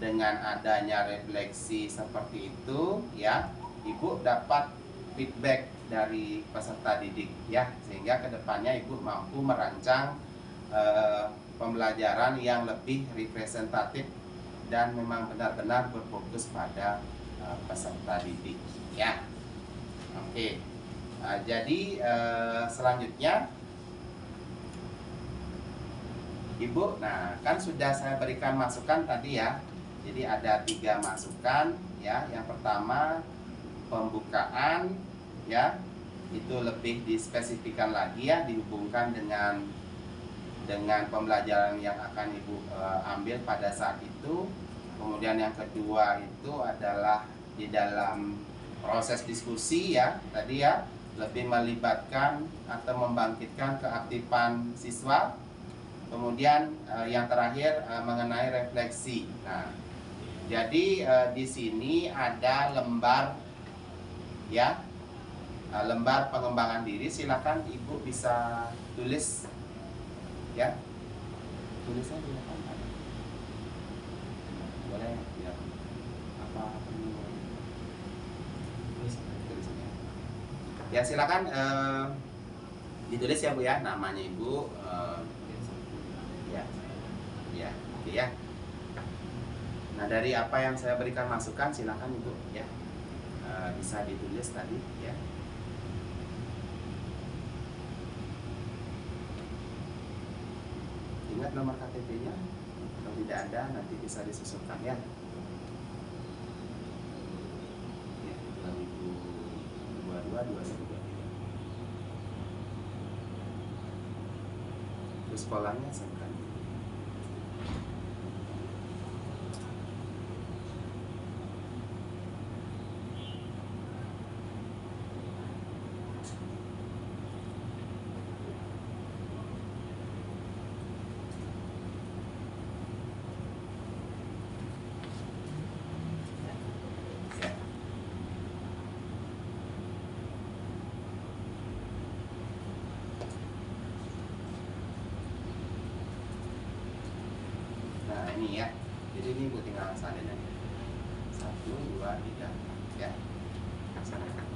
dengan adanya refleksi seperti itu ya, Ibu dapat feedback dari peserta didik ya, sehingga ke depannya Ibu mampu merancang pembelajaran yang lebih representatif dan memang benar-benar berfokus pada peserta didik ya. Oke. Jadi selanjutnya Ibu, nah kan sudah saya berikan masukan tadi ya. Jadi ada 3 masukan ya. Yang pertama pembukaan ya, itu lebih dispesifikan lagi ya, dihubungkan dengan pembelajaran yang akan Ibu ambil pada saat itu. Kemudian yang kedua itu adalah di dalam proses diskusi ya, tadi ya, lebih melibatkan atau membangkitkan keaktifan siswa. Kemudian yang terakhir mengenai refleksi. Nah, jadi di sini ada lembar ya, lembar pengembangan diri. Silakan Ibu bisa tulis ya, tulisnya di depan boleh ya, apa ya, silakan ditulis ya Bu ya, namanya Ibu ya ya oke ya. Nah, dari apa yang saya berikan masukan silakan Ibu ya, bisa ditulis tadi ya. Ingat nomor KTP-nya, kalau tidak ada nanti bisa disusulkan ya. Ya, 2022-2023. Terus sekolahnya SMK. Ini ya, jadi ini Bu tinggal salin aja 1, 2, 3 ya, laksanakan.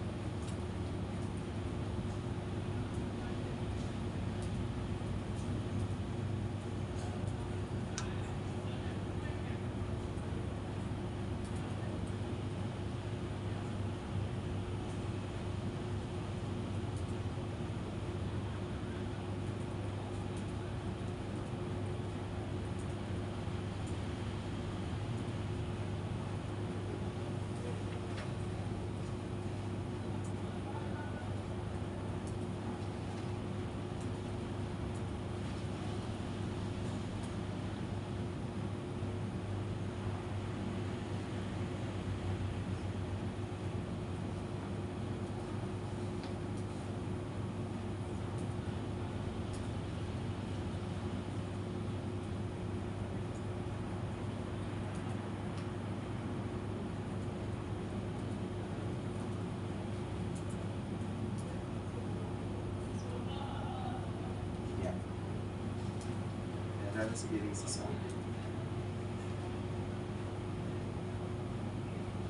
kondisi diri siswa.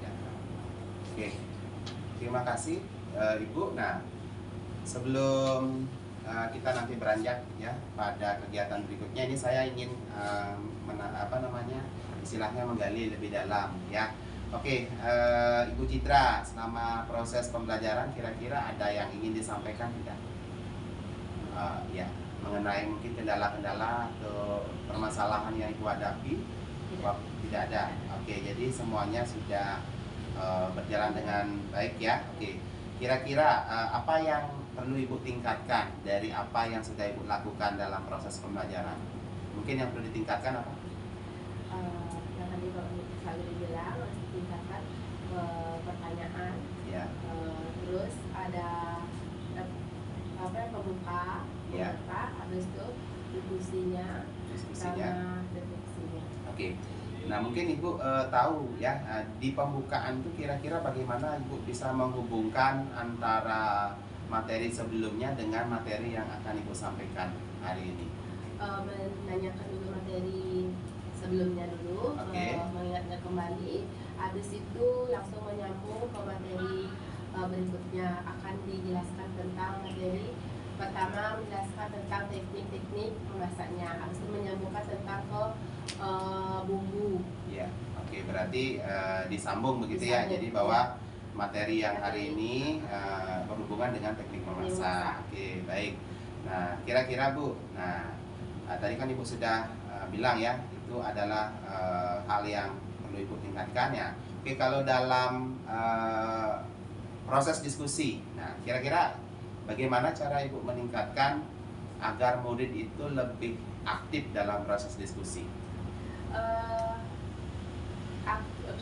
Ya. Oke, terima kasih Ibu. Nah, sebelum kita nanti beranjak ya pada kegiatan berikutnya, ini saya ingin istilahnya menggali lebih dalam ya. Oke, Ibu Citra, selama proses pembelajaran kira-kira ada yang ingin disampaikan tidak? Ya, mengenai mungkin kendala-kendala atau permasalahan yang Ibu hadapi? Tidak ada. Oke, jadi semuanya sudah berjalan dengan baik ya. Oke, kira-kira apa yang perlu Ibu tingkatkan dari apa yang sudah Ibu lakukan dalam proses pembelajaran? Mungkin yang perlu ditingkatkan apa? Yang tadi selalu dibilang harus ditingkatkan pertanyaan. Ya. Terus ada pembuka, habis itu diskusinya. Sama refleksinya. Oke. Nah, mungkin Ibu tahu ya, di pembukaan itu kira-kira bagaimana Ibu bisa menghubungkan antara materi sebelumnya dengan materi yang akan Ibu sampaikan hari ini? Menanyakan dulu materi sebelumnya dulu, mengingatnya kembali. Habis itu langsung menyambung ke materi berikutnya, akan dijelaskan tentang materi pertama, menjelaskan tentang teknik-teknik memasaknya. Habis itu menyambungkan tentang ke bumbu. Ya, oke, berarti disambung begitu ya. Jadi bahwa materi yang hari ini berhubungan dengan teknik memasak. Oke, baik. Nah, kira-kira Bu, tadi kan Ibu sudah bilang ya, itu adalah hal yang perlu Ibu tingkatkan ya. Oke, kalau dalam proses diskusi, nah kira-kira bagaimana cara Ibu meningkatkan agar murid itu lebih aktif dalam proses diskusi?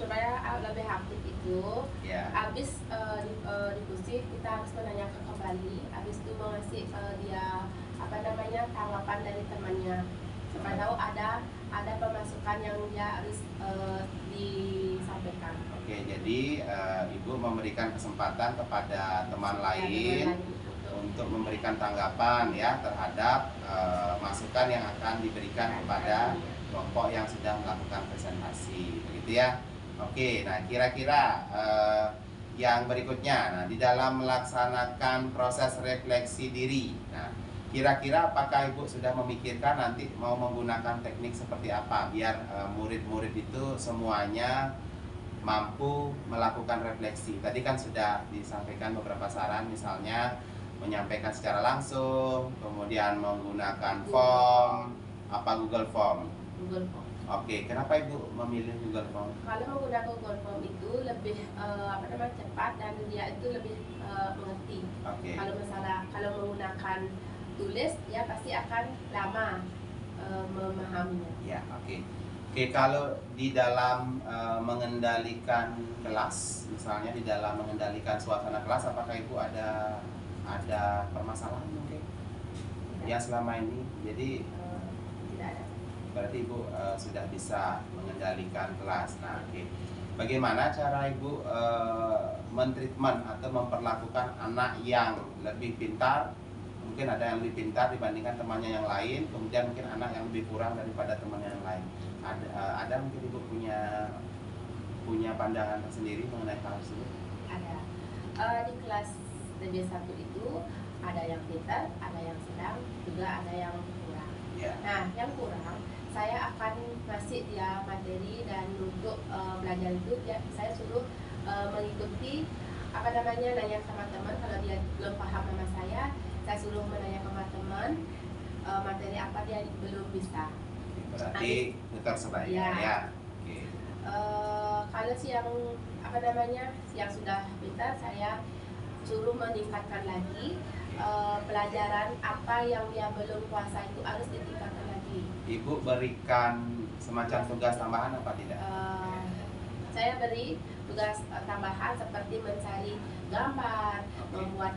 Supaya lebih aktif itu, habis diskusi kita harus menanyakan kembali, habis itu mengasih dia tanggapan dari temannya, supaya tahu ada pemasukan yang dia harus disampaikan. Oke, jadi Ibu memberikan kesempatan kepada teman lain untuk memberikan tanggapan ya terhadap masukan yang akan diberikan kepada kelompok yang sudah melakukan presentasi, begitu ya. Oke, nah kira-kira yang berikutnya, nah di dalam melaksanakan proses refleksi diri, nah kira-kira apakah Ibu sudah memikirkan nanti mau menggunakan teknik seperti apa biar murid-murid itu semuanya mampu melakukan refleksi? Tadi kan sudah disampaikan beberapa saran, misalnya menyampaikan secara langsung, kemudian menggunakan form, Google Form. Google Form. Oke, kenapa Ibu memilih Google Form? Kalau menggunakan Google Form itu lebih cepat dan dia itu lebih mengerti. Oke. Kalau menggunakan tulis, dia pasti akan lama memahaminya. Ya, oke. Oke, kalau di dalam mengendalikan kelas, misalnya di dalam mengendalikan suasana kelas, apakah Ibu ada permasalahan mungkin yang selama ini? Jadi tidak ada. Berarti Ibu sudah bisa mengendalikan kelas. Nah, oke. Bagaimana cara Ibu mentreatment atau memperlakukan anak yang lebih pintar? Mungkin ada yang lebih pintar dibandingkan temannya yang lain, kemudian mungkin anak yang lebih kurang daripada temannya yang lain. Ada mungkin Ibu punya pandangan tersendiri mengenai hal tersebut? Ada. Di kelas DB1 itu ada yang pintar, ada yang sedang, juga ada yang kurang. Yeah. Nah, yang kurang saya akan kasih dia materi, dan untuk belajar itu saya suruh mengikuti nanya sama teman. Kalau dia belum paham sama saya suruh menanya sama teman materi apa dia belum bisa. Berarti putar sebaya ya. Okay. Kalau yang sudah pintar, saya suruh meningkatkan lagi pelajaran apa yang dia belum kuasa itu harus ditingkatkan lagi. Ibu berikan semacam tugas tambahan apa tidak? Saya beri tugas tambahan seperti mencari gambar, membuat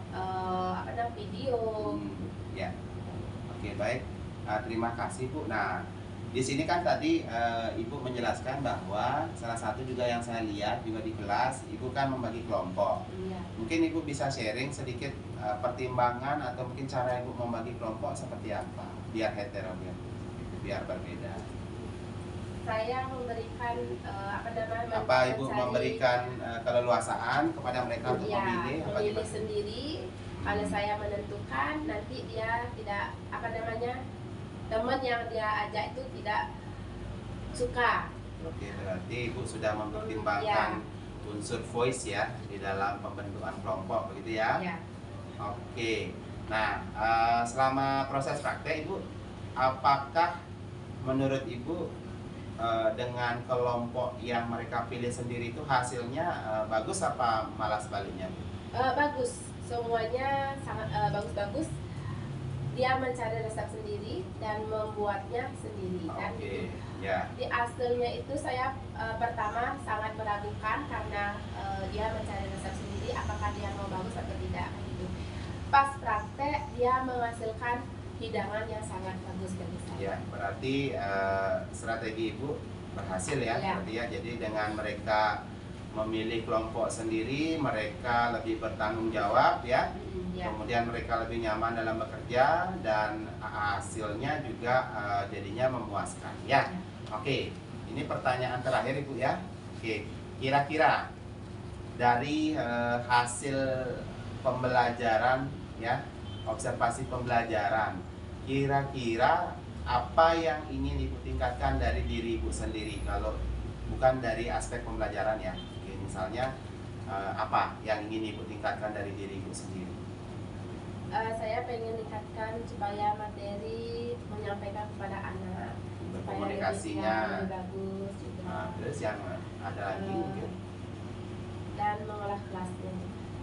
video. Ya, oke, baik. Terima kasih Bu. Nah, di sini kan tadi Ibu menjelaskan bahwa salah satu juga yang saya lihat juga di kelas, Ibu kan membagi kelompok. Iya. Mungkin Ibu bisa sharing sedikit pertimbangan atau mungkin cara Ibu membagi kelompok seperti apa biar heterogen. biar berbeda? Saya memberikan Apa Ibu memberikan keleluasaan kepada mereka untuk ya, memilih? memilih sendiri. Kalau saya menentukan, nanti dia tidak teman yang dia ajak itu tidak suka. Oke, berarti Ibu sudah mempertimbangkan unsur voice ya di dalam pembentukan kelompok, begitu ya? Ya. Oke. Nah, selama proses praktek Ibu, apakah menurut Ibu dengan kelompok yang mereka pilih sendiri itu hasilnya bagus apa malah sebaliknya, Bu? Bagus, semuanya sangat bagus-bagus. Dia mencari resep sendiri dan membuatnya sendiri kan. Oke, ya. Di hasilnya itu saya pertama sangat meragukan karena dia mencari resep sendiri apakah dia mau bagus atau tidak gitu. Pas praktek dia menghasilkan hidangan yang sangat bagus bagi saya. Ya, berarti strategi Ibu berhasil ya, berarti ya. Jadi dengan mereka memilih kelompok sendiri, mereka lebih bertanggung jawab ya. Kemudian mereka lebih nyaman dalam bekerja dan hasilnya juga jadinya memuaskan ya. Oke, ini pertanyaan terakhir Ibu ya. Oke, kira-kira dari hasil pembelajaran ya, observasi pembelajaran, kira-kira apa yang ingin Ibu tingkatkan dari diri Ibu sendiri kalau bukan dari aspek pembelajaran ya? Oke, misalnya apa yang ingin Ibu tingkatkan dari diri Ibu sendiri? Saya pengen tingkatkan supaya materi menyampaikan kepada anak Komunikasinya lebih bagus gitu. Terus yang ada lagi mungkin dan mengolah kelasnya.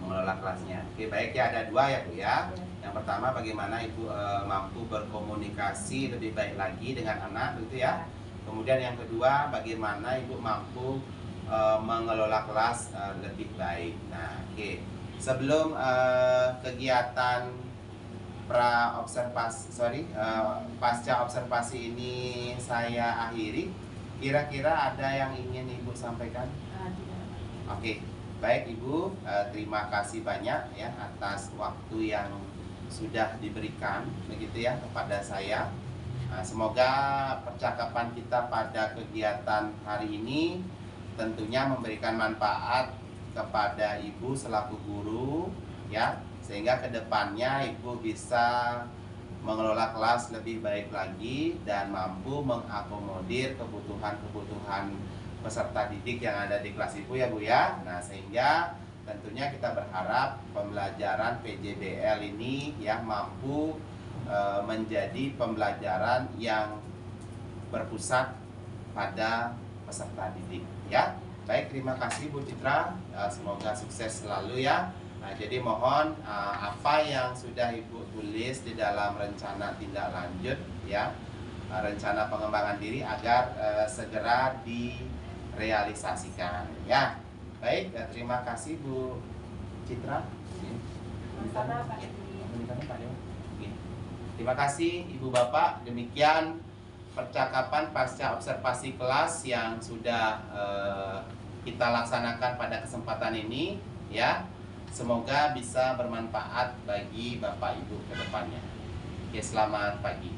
Mengelola kelasnya. Oke, baik ya, ada dua ya Bu ya. Yang pertama bagaimana Ibu mampu berkomunikasi lebih baik lagi dengan anak gitu ya. Kemudian yang kedua bagaimana Ibu mampu mengelola kelas lebih baik. Nah, oke. Sebelum kegiatan pasca observasi ini saya akhiri, kira-kira ada yang ingin Ibu sampaikan? Oke. Baik Ibu, terima kasih banyak ya atas waktu yang sudah diberikan begitu ya kepada saya. Semoga percakapan kita pada kegiatan hari ini tentunya memberikan manfaat kepada Ibu selaku guru ya, sehingga kedepannya Ibu bisa mengelola kelas lebih baik lagi dan mampu mengakomodir kebutuhan-kebutuhan peserta didik yang ada di kelas Ibu ya Bu ya. Nah, sehingga tentunya kita berharap pembelajaran PJBL ini ya mampu menjadi pembelajaran yang berpusat pada peserta didik ya. Baik, terima kasih Bu Citra, semoga sukses selalu ya. Nah, jadi mohon apa yang sudah Ibu tulis di dalam rencana tindak lanjut ya, rencana pengembangan diri agar segera direalisasikan ya. Baik, terima kasih Bu Citra. Sama Pak. Terima kasih Ibu Bapak. Demikian percakapan pasca observasi kelas yang sudah kita laksanakan pada kesempatan ini ya. Semoga bisa bermanfaat bagi Bapak Ibu ke depannya. Oke, selamat pagi.